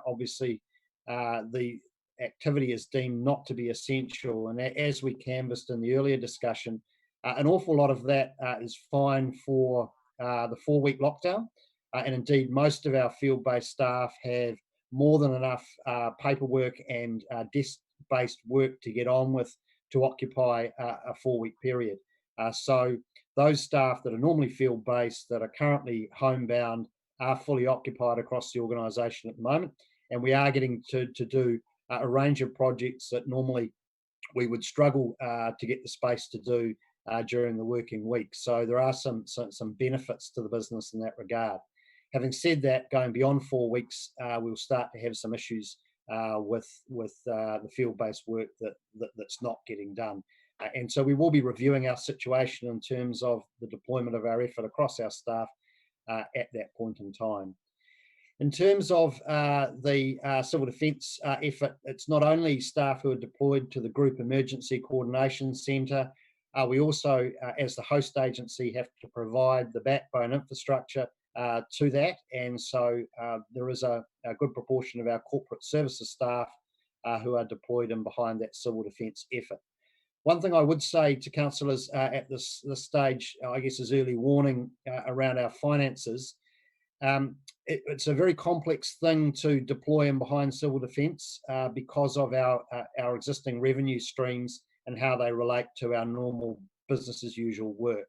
obviously the activity is deemed not to be essential. And as we canvassed in the earlier discussion, an awful lot of that is fine for the 4-week lockdown. And indeed, most of our field-based staff have more than enough paperwork and desk-based work to get on with to occupy a 4-week period. So those staff that are normally field-based, that are currently homebound, are fully occupied across the organisation at the moment. And we are getting to do a range of projects that normally we would struggle to get the space to do during the working week. So there are some benefits to the business in that regard. Having said that, going beyond 4 weeks, we'll start to have some issues with the field-based work that's not getting done. And so we will be reviewing our situation in terms of the deployment of our effort across our staff at that point in time. In terms of the civil defence effort, it's not only staff who are deployed to the Group Emergency Coordination Centre. We also, as the host agency, have to provide the backbone infrastructure to that. And so there is a good proportion of our corporate services staff who are deployed in behind that civil defence effort. One thing I would say to councillors at this stage, I guess, is early warning around our finances. It's a very complex thing to deploy in behind civil defence because of our existing revenue streams and how they relate to our normal business as usual work.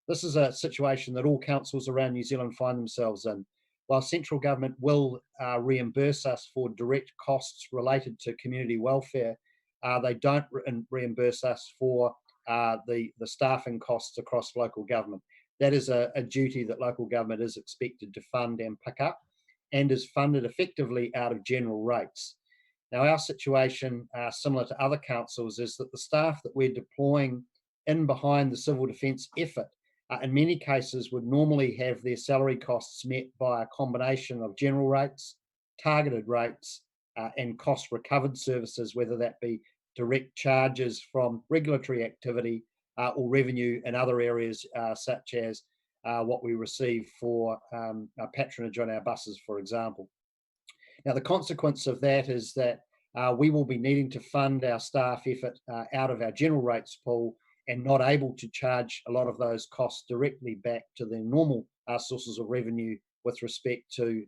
This is a situation that all councils around New Zealand find themselves in. While central government will reimburse us for direct costs related to community welfare, they don't reimburse us for the staffing costs across local government. that is a duty that local government is expected to fund and pick up, and is funded effectively out of general rates. Now, our situation, similar to other councils, is that the staff that we're deploying in behind the civil defence effort, in many cases would normally have their salary costs met by a combination of general rates, targeted rates, and cost recovered services, whether that be direct charges from regulatory activity or revenue in other areas, such as what we receive for patronage on our buses, for example. Now, the consequence of that is that we will be needing to fund our staff effort out of our general rates pool and not able to charge a lot of those costs directly back to their normal sources of revenue with respect to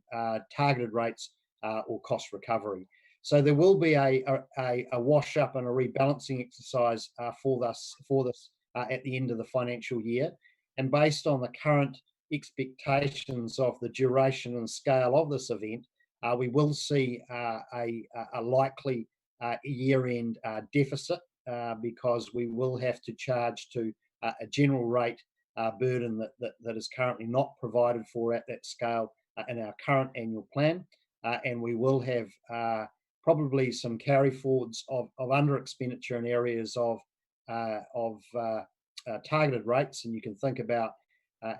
targeted rates or cost recovery. So there will be a wash up and a rebalancing exercise for this at the end of the financial year. And based on the current expectations of the duration and scale of this event, we will see a likely year-end deficit because we will have to charge to a general rate burden that is currently not provided for at that scale in our current annual plan. And we will have probably some carry forwards of under expenditure in areas of targeted rates. And you can think about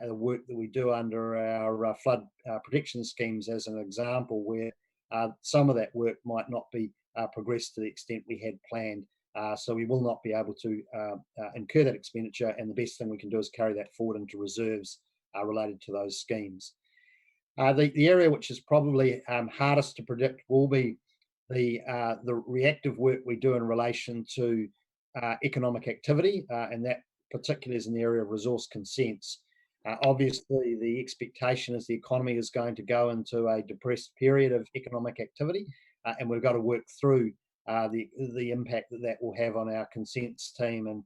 the work that we do under our flood protection schemes as an example, where some of that work might not be progressed to the extent we had planned. So we will not be able to incur that expenditure, and the best thing we can do is carry that forward into reserves related to those schemes. The area which is probably hardest to predict will be the reactive work we do in relation to economic activity, and that particularly is in the area of resource consents. Obviously, the expectation is the economy is going to go into a depressed period of economic activity, and we've got to work through the impact that will have on our consents team and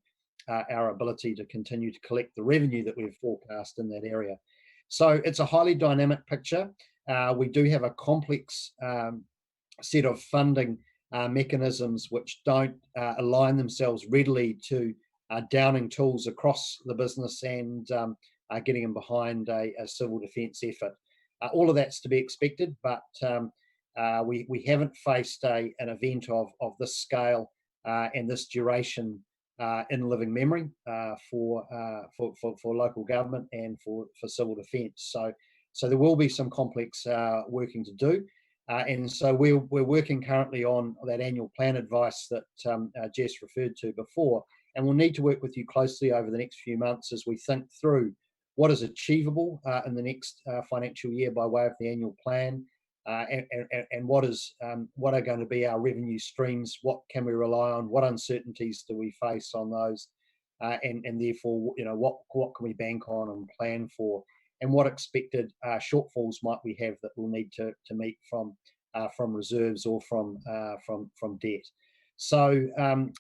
our ability to continue to collect the revenue that we've forecast in that area. So it's a highly dynamic picture. We do have a complex set of funding mechanisms which don't align themselves readily to downing tools across the business and getting them behind a civil defence effort. All of that's to be expected, but we haven't faced an event of this scale and this duration in living memory for local government and for civil defence. So there will be some complex working to do. And so we're working currently on that annual plan advice that Jess referred to before, and we'll need to work with you closely over the next few months as we think through what is achievable in the next financial year by way of the annual plan, and what are going to be our revenue streams, what can we rely on, what uncertainties do we face on those, and therefore, what can we bank on and plan for, and what expected shortfalls might we have that we'll need to meet from reserves or from debt. So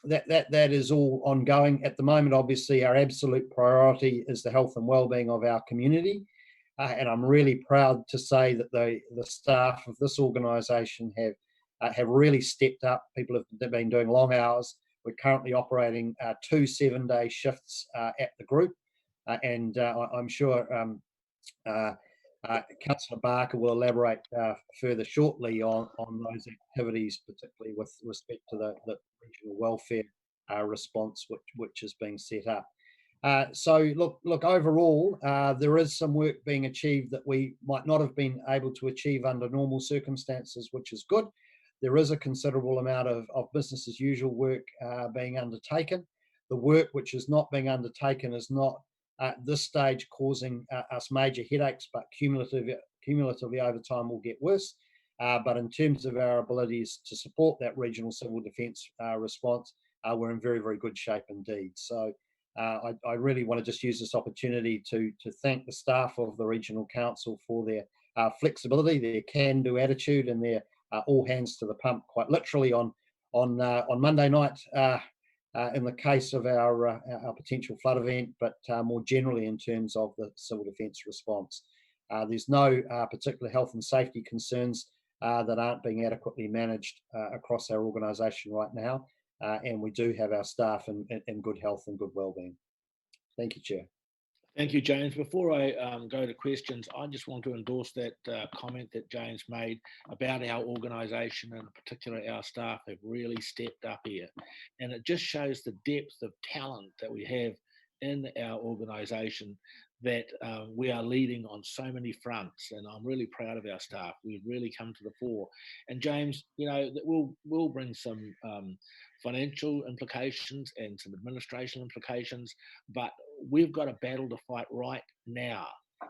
that is all ongoing at the moment. Obviously, our absolute priority is the health and well-being of our community, and I'm really proud to say that the staff of this organisation have really stepped up. People have been doing long hours. We're currently operating 2 7-day shifts at the group, and I'm sure Councillor Barker will elaborate further shortly on those activities, particularly with respect to the regional welfare response which is being set up. So look, overall, there is some work being achieved that we might not have been able to achieve under normal circumstances, which is good. There is a considerable amount of business as usual work being undertaken. The work which is not being undertaken is not at this stage causing us major headaches, but cumulatively over time will get worse. But in terms of our abilities to support that regional civil defence response, we're in very, very good shape indeed. So I really want to just use this opportunity to thank the staff of the Regional Council for their flexibility, their can-do attitude, and their all hands to the pump, quite literally on Monday night in the case of our potential flood event, but more generally in terms of the civil defence response. There's no particular health and safety concerns that aren't being adequately managed across our organisation right now, and we do have our staff in good health and good wellbeing. Thank you, Chair. Thank you, James. Before I go to questions, I just want to endorse that comment that James made about our organisation, and in particular our staff have really stepped up here. And it just shows the depth of talent that we have in our organisation, that we are leading on so many fronts, and I'm really proud of our staff. We've really come to the fore. And James, you know, that will bring some financial implications and some administration implications, but we've got a battle to fight right now.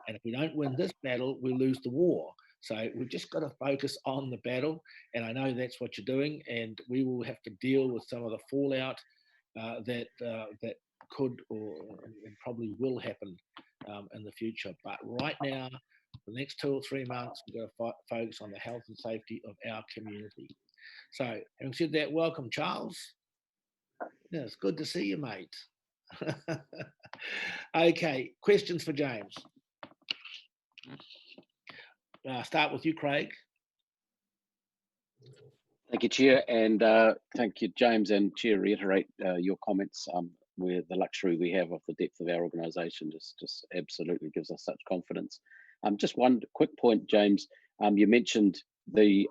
And if we don't win this battle, we lose the war. So we've just got to focus on the battle, and I know that's what you're doing, and we will have to deal with some of the fallout that could and probably will happen in the future. But right now, the next 2 or 3 months, we've got to focus on the health and safety of our community. So having said that, welcome, Charles. Yeah, it's good to see you, mate. Okay, questions for James. Start with you, Craig. Thank you, Chair, and thank you, James, and Chair, reiterate your comments where the luxury we have of the depth of our organisation just absolutely gives us such confidence. Just one quick point, James. You mentioned the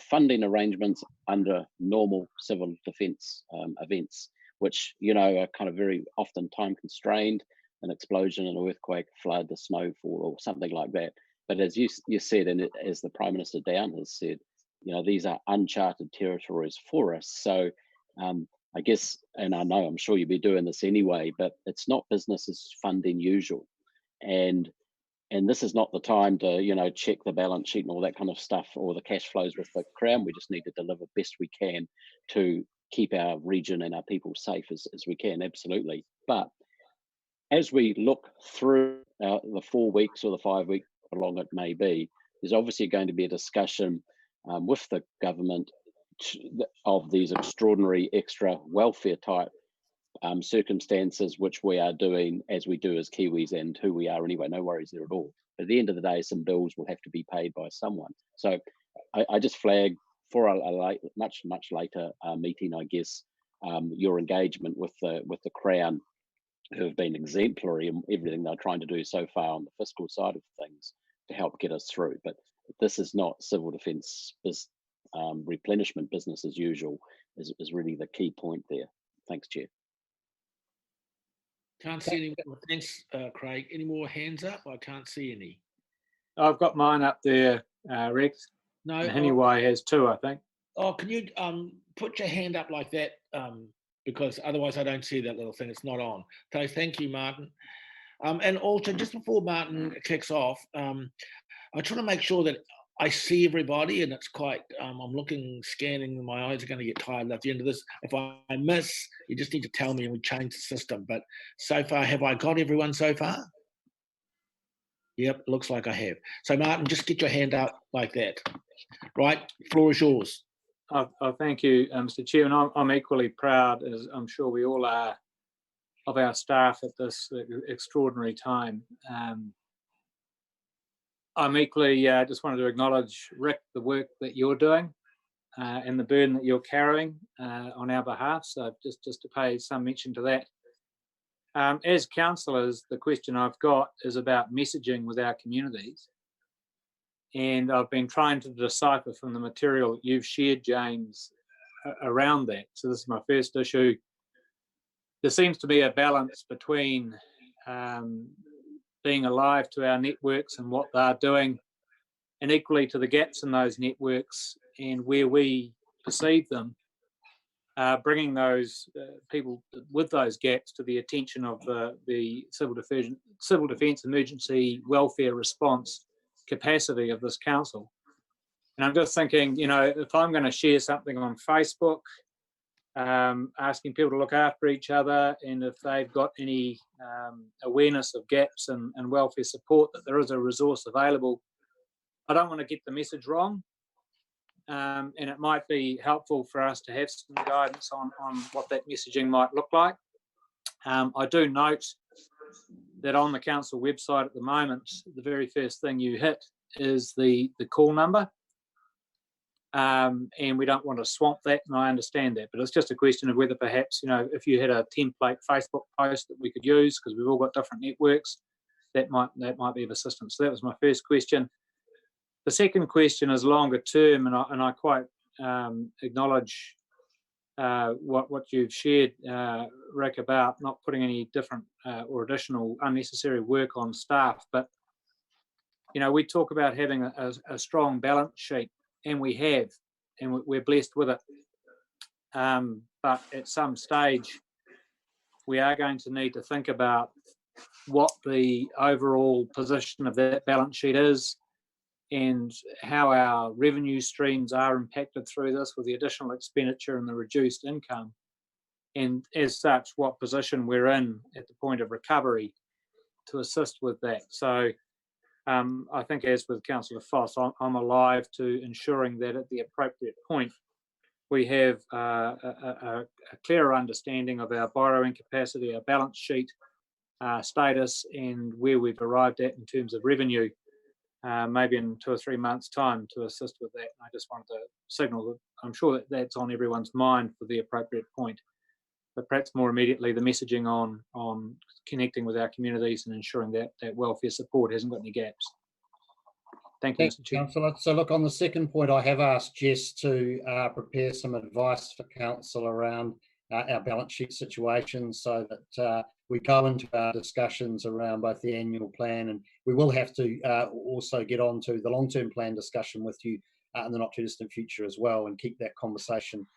funding arrangements under normal civil defence events, which, you know, are kind of very often time constrained, an explosion, an earthquake, flood, a snowfall, or something like that. But as you said, and as the Prime Minister Down has said, you know, these are uncharted territories for us. So I guess, and I know I'm sure you'll be doing this anyway, but it's not business as funding usual. And this is not the time to, you know, check the balance sheet and all that kind of stuff, or the cash flows with the Crown. We just need to deliver best we can to keep our region and our people safe as we can, absolutely. But as we look through the 4 weeks or the 5 weeks, how long it may be, there's obviously going to be a discussion with the government of these extraordinary extra welfare type circumstances, which we are doing as we do as Kiwis and who we are anyway. No worries there at all. But at the end of the day, some bills will have to be paid by someone. So I just flag for a much later meeting, I guess, your engagement with the Crown, who have been exemplary in everything they're trying to do so far on the fiscal side of things to help get us through. But this is not civil defence replenishment business as usual, is really the key point there. Thanks, Chair. Can't see any more. Thanks, Craig. Any more hands up? I can't see any. I've got mine up there, Rex. No. And Haniwai has 2, I think. Oh, can you put your hand up like that? Because otherwise I don't see that little thing. It's not on. So thank you, Martin. And also, just before Martin kicks off, I try to make sure that I see everybody, and it's quite, I'm looking, scanning, my eyes are going to get tired at the end of this. If I miss, you just need to tell me and we change the system. But so far, have I got everyone so far? Yep, looks like I have. So Martin, just get your hand up like that. Right, floor is yours. Oh, thank you, Mr. Chair, and I'm equally proud, as I'm sure we all are, of our staff at this extraordinary time. I'm equally just wanted to acknowledge, Rick, the work that you're doing and the burden that you're carrying on our behalf. So just to pay some mention to that. As councillors, the question I've got is about messaging with our communities. And I've been trying to decipher from the material that you've shared, James, around that. So this is my first issue. There seems to be a balance between being alive to our networks and what they're doing, and equally to the gaps in those networks and where we perceive them, bringing those people with those gaps to the attention of the civil defence emergency welfare response capacity of this council. And I'm just thinking, you know, if I'm going to share something on Facebook, asking people to look after each other, and if they've got any awareness of gaps and welfare support, that there is a resource available, I don't want to get the message wrong. And it might be helpful for us to have some guidance on what that messaging might look like. I do note that on the council website at the moment, the very first thing you hit is the call number. And we don't want to swamp that, and I understand that, but it's just a question of whether perhaps, you know, if you had a template Facebook post that we could use, because we've all got different networks, that might be of assistance. So that was my first question. The second question is longer term, and I quite acknowledge what you've shared, Rick, about not putting any different or additional unnecessary work on staff. But we talk about having a strong balance sheet, and we have, and we're blessed with it. But at some stage, we are going to need to think about what the overall position of that balance sheet is, and how our revenue streams are impacted through this with the additional expenditure and the reduced income, and as such, what position we're in at the point of recovery to assist with that. So I think, as with Councillor Foss, I'm alive to ensuring that at the appropriate point we have a clearer understanding of our borrowing capacity, our balance sheet status, and where we've arrived at in terms of revenue, maybe in 2 or 3 months' time, to assist with that. I just wanted to signal that I'm sure that that's on everyone's mind for the appropriate point, but perhaps more immediately the messaging on connecting with our communities and ensuring that welfare support hasn't got any gaps. Thank you, Mr. Chair. Councillor. So look, on the second point, I have asked Jess to prepare some advice for Council around our balance sheet situation, so that we go into our discussions around both the annual plan, and we will have to also get on to the long-term plan discussion with you in the not too distant future as well, and keep that conversation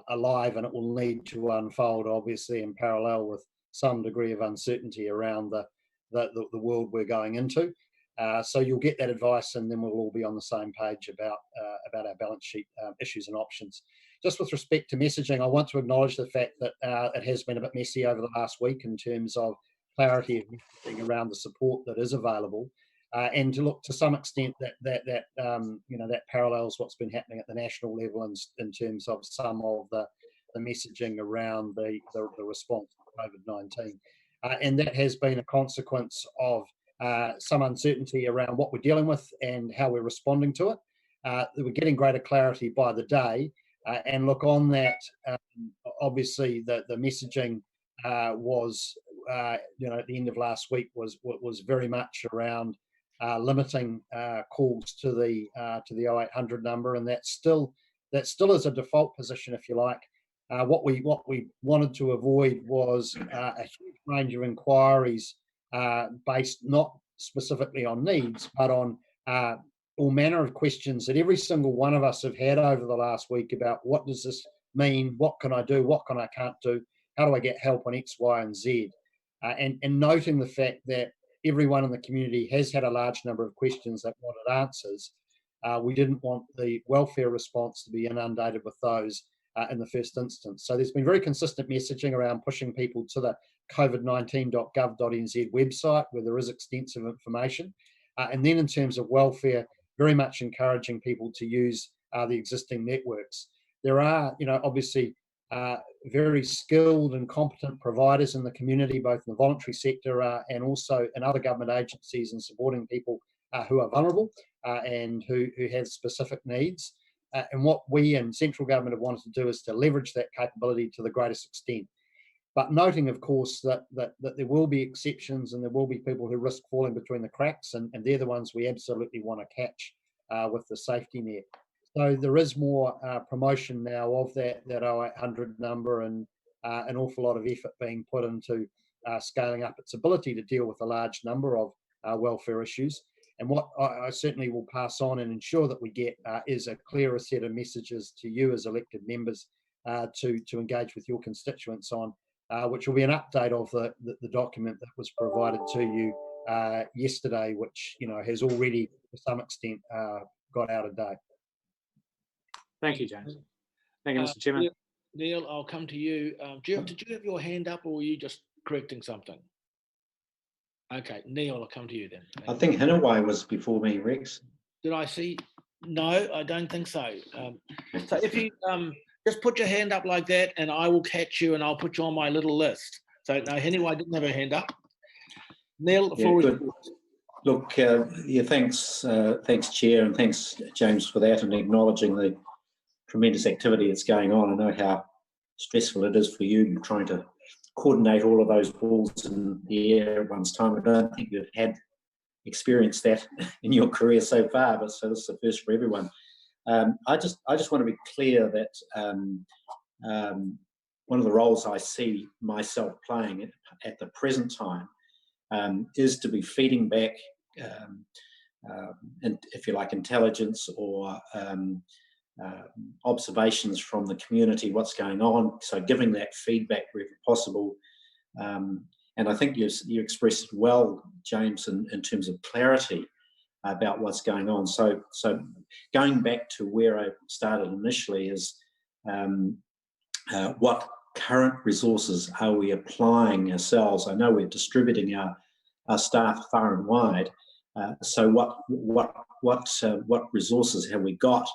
alive, and it will need to unfold obviously in parallel with some degree of uncertainty around the world we're going into. So you'll get that advice, and then we'll all be on the same page about our balance sheet issues and options. Just with respect to messaging, I want to acknowledge the fact that it has been a bit messy over the last week in terms of clarity of messaging around the support that is available, and to look to some extent that parallels what's been happening at the national level in terms of some of the messaging around the response to COVID-19, and that has been a consequence of some uncertainty around what we're dealing with and how we're responding to it. We're getting greater clarity by the day, and look, on that, obviously the messaging was, at the end of last week was very much around limiting calls to the 0800 number, and that still is a default position, if you like. What we wanted to avoid was a huge range of inquiries based not specifically on needs, but on all manner of questions that every single one of us have had over the last week about what does this mean, what can I do, what can I can't do, how do I get help on X, Y, and Z, and noting the fact that everyone in the community has had a large number of questions that wanted answers. We didn't want the welfare response to be inundated with those in the first instance. So there's been very consistent messaging around pushing people to the covid19.gov.nz website, where there is extensive information. And then in terms of welfare, very much encouraging people to use the existing networks. There are, obviously very skilled and competent providers in the community, both in the voluntary sector and also in other government agencies, in supporting people who are vulnerable and who have specific needs. And what we in central government have wanted to do is to leverage that capability to the greatest extent. But noting, of course, that there will be exceptions, and there will be people who risk falling between the cracks, and they're the ones we absolutely want to catch with the safety net. So there is more promotion now of that 0800 number, and an awful lot of effort being put into scaling up its ability to deal with a large number of welfare issues. And what I certainly will pass on and ensure that we get is a clearer set of messages to you as elected members to engage with your constituents on, which will be an update of the document that was provided to you yesterday, which has already to some extent got out of date. Thank you, James. Thank you, Mr. Chairman. Neil, I'll come to you. Did you have your hand up, or were you just correcting something? Okay, Neil, I'll come to you then. I think Hinaway was before me, Rex. Did I see? No, I don't think so. So if you just put your hand up like that, and I will catch you, and I'll put you on my little list. So no, Hinaway didn't have a hand up. Neil, the floor is yours. Look, thanks, Chair, and thanks, James, for that, and acknowledging the tremendous activity that's going on. I know how stressful it is for you trying to coordinate all of those balls in the air at once time. I don't think you've had experienced that in your career so far, but so this is the first for everyone. I just want to be clear that one of the roles I see myself playing at the present time is to be feeding back, and if you like, intelligence or observations from the community, what's going on. So giving that feedback wherever possible. And I think you expressed it well, James, in terms of clarity about what's going on. So going back to where I started initially is what current resources are we applying ourselves? I know we're distributing our staff far and wide. So what resources have we got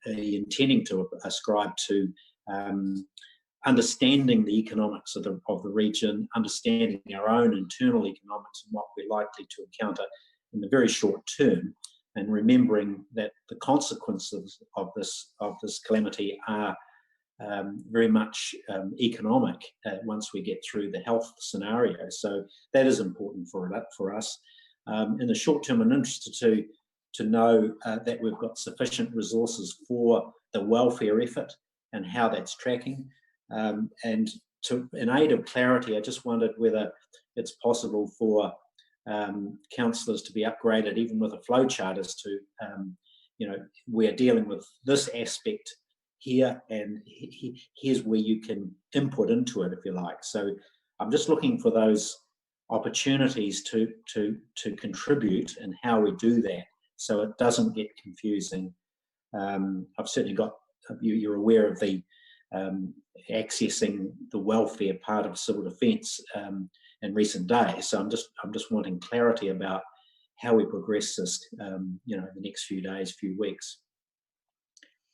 intending to ascribe to understanding the economics of the region, understanding our own internal economics and what we're likely to encounter in the very short term, and remembering that the consequences of this calamity are very much economic once we get through the health scenario. So that is important for us. In the short term, I'm interested to know that we've got sufficient resources for the welfare effort and how that's tracking. And in aid of clarity, I just wondered whether it's possible for councillors to be upgraded, even with a flow chart, as to, we're dealing with this aspect here, and here's where you can input into it, if you like. So I'm just looking for those opportunities to contribute and how we do that, so it doesn't get confusing. I've certainly got, you're aware of the accessing the welfare part of civil defence in recent days. So I'm just wanting clarity about how we progress this, in the next few days, few weeks.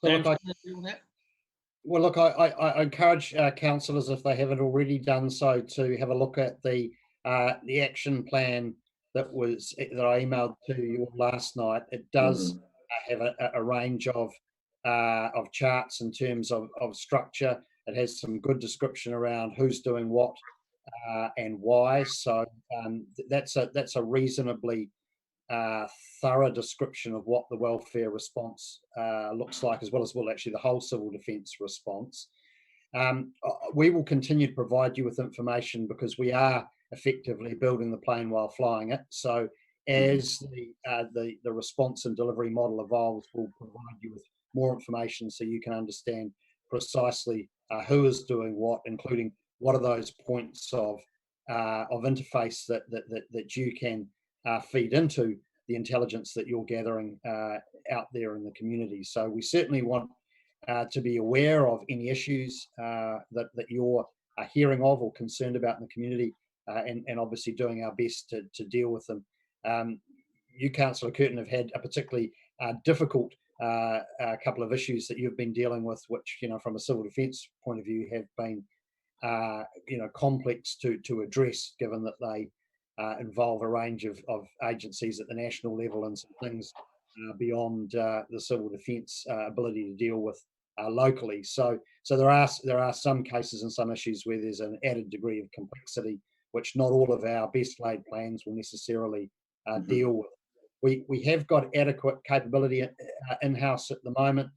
Well, look, I encourage councillors, if they haven't already done so, to have a look at the action plan that I emailed to you last night. It does have a range of charts in terms of structure. It has some good description around who's doing what and why. So that's a reasonably thorough description of what the welfare response looks like, as well actually the whole civil defence response. We will continue to provide you with information because we are effectively building the plane while flying it. So as the response and delivery model evolves, we'll provide you with more information so you can understand precisely who is doing what, including what are those points of interface that you can feed into the intelligence that you're gathering out there in the community. So we certainly want to be aware of any issues that you're hearing of or concerned about in the community, and obviously doing our best to deal with them. You, Councillor Curtin, have had a particularly difficult couple of issues that you've been dealing with, which, from a civil defence point of view, have been complex to address, given that they involve a range of agencies at the national level and some things beyond the civil defence ability to deal with locally. So there are some cases and some issues where there's an added degree of complexity, which not all of our best laid plans will necessarily deal with. We have got adequate capability in-house at the moment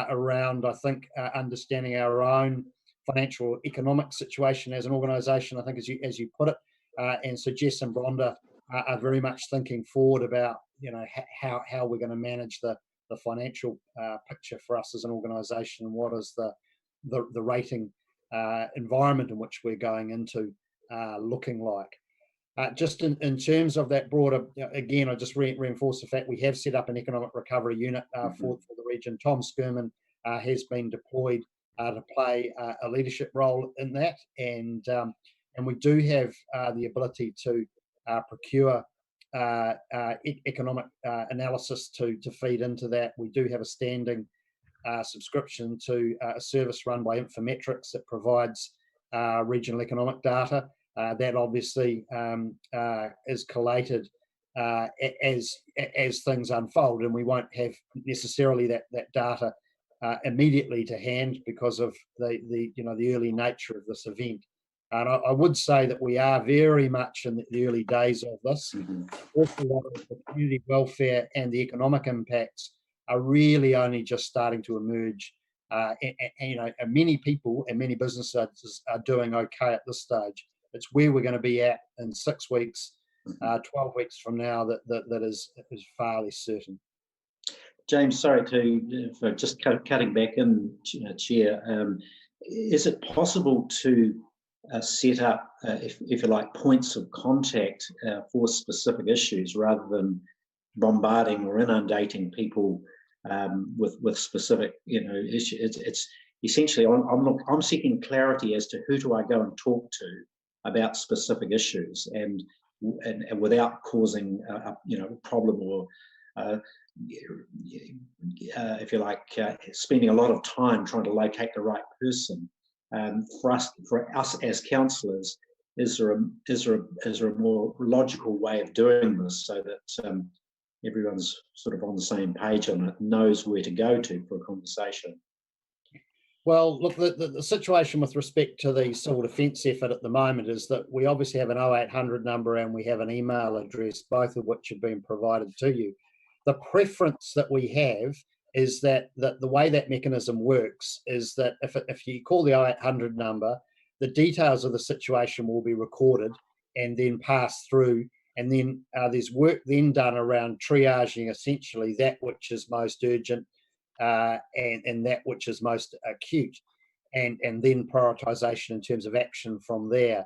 around, I think, understanding our own financial economic situation as an organisation, I think, as you put it. And so Jess and Bronda are very much thinking forward about, how we're going to manage the financial picture for us as an organisation, and what is the rating environment in which we're going into looking like. Just in terms of that broader, again, I just reinforce the fact we have set up an economic recovery unit for the region. Tom Skirman has been deployed to play a leadership role in that, and we do have the ability to procure economic analysis to feed into that. We do have a standing subscription to a service run by Infometrics that provides regional economic data. That obviously is collated as things unfold, and we won't have necessarily that data immediately to hand because of the early nature of this event. And I would say that we are very much in the early days of this. Also, a lot of the community welfare and the economic impacts are really only just starting to emerge. And many people and many businesses are doing okay at this stage. It's where we're going to be at in 6 weeks, 12 weeks from now that is far less certain. James, sorry for just cutting back in, Chair. Is it possible to set up, if you like, points of contact for specific issues rather than bombarding or inundating people with specific, issues? It's essentially I'm seeking clarity as to who do I go and talk to about specific issues, and without causing a problem or if you like, spending a lot of time trying to locate the right person. For us as councillors, is there a more logical way of doing this so that everyone's sort of on the same page on it, knows where to go to for a conversation? Well, look, the situation with respect to the civil defence effort at the moment is that we obviously have an 0800 number and we have an email address, both of which have been provided to you. The preference that we have is that the way that mechanism works is that if you call the 0800 number, the details of the situation will be recorded and then passed through, and then there's work then done around triaging essentially that which is most urgent and that which is most acute, and then prioritisation in terms of action from there.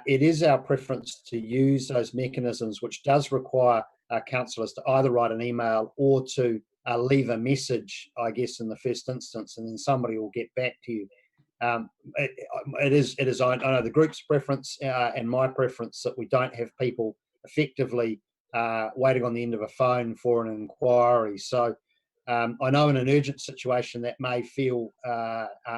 It is our preference to use those mechanisms, which does require councillors to either write an email or to leave a message, I guess, in the first instance, and then somebody will get back to you. It is. I know the group's preference and my preference that we don't have people effectively waiting on the end of a phone for an inquiry. So I know in an urgent situation that may feel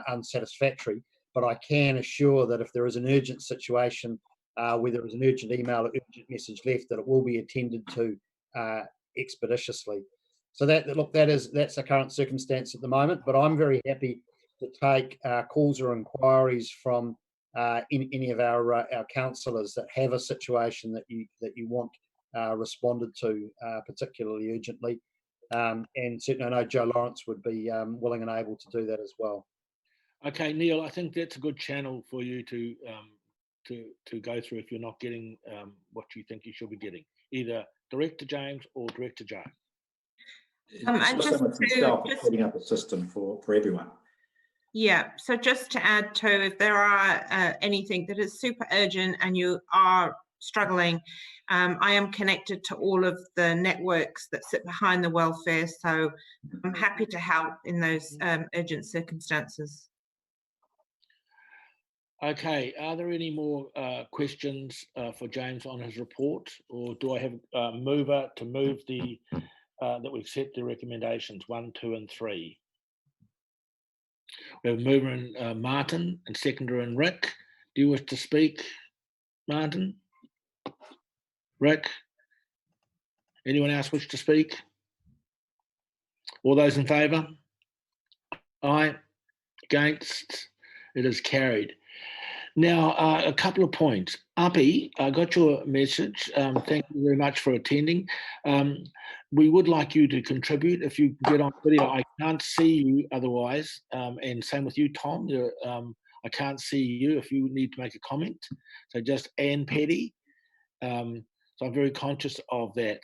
unsatisfactory, but I can assure that if there is an urgent situation where there is an urgent email or urgent message left, that it will be attended to expeditiously. So that's the current circumstance at the moment. But I'm very happy to take calls or inquiries from any of our councillors that have a situation that you want responded to particularly urgently. And certainly I know Joe Lawrence would be willing and able to do that as well. Okay, Neil, I think that's a good channel for you to go through if you're not getting what you think you should be getting, either direct to James or direct to Joe. And just setting up a system for everyone. Yeah, so just to add to, if there are anything that is super urgent and you are struggling, I am connected to all of the networks that sit behind the welfare, so I'm happy to help in those urgent circumstances. Okay, are there any more questions for James on his report, or do I have a mover to move that we accept the recommendations 1, 2, and 3? We have a mover in Martin and seconder in Rick. Do you wish to speak, Martin? Rick? Anyone else wish to speak? All those in favour? Aye. Against? It is carried. Now, a couple of points. Uppy, I got your message. Thank you very much for attending. We would like you to contribute if you can get on video. I can't see you otherwise, and same with you, Tom. I can't see you if you need to make a comment. So just Ann Petty. So I'm very conscious of that.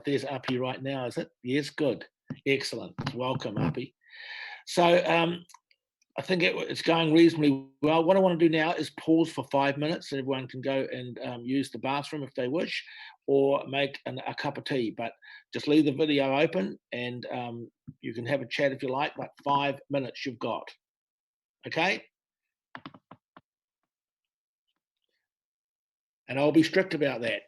There's Uppy right now, is it? Yes, good. Excellent. Welcome, Uppy. So I think it's going reasonably well. What I want to do now is pause for 5 minutes so everyone can go and use the bathroom if they wish, or make a cup of tea. But just leave the video open and you can have a chat if you like, but 5 minutes you've got. Okay? And I'll be strict about that.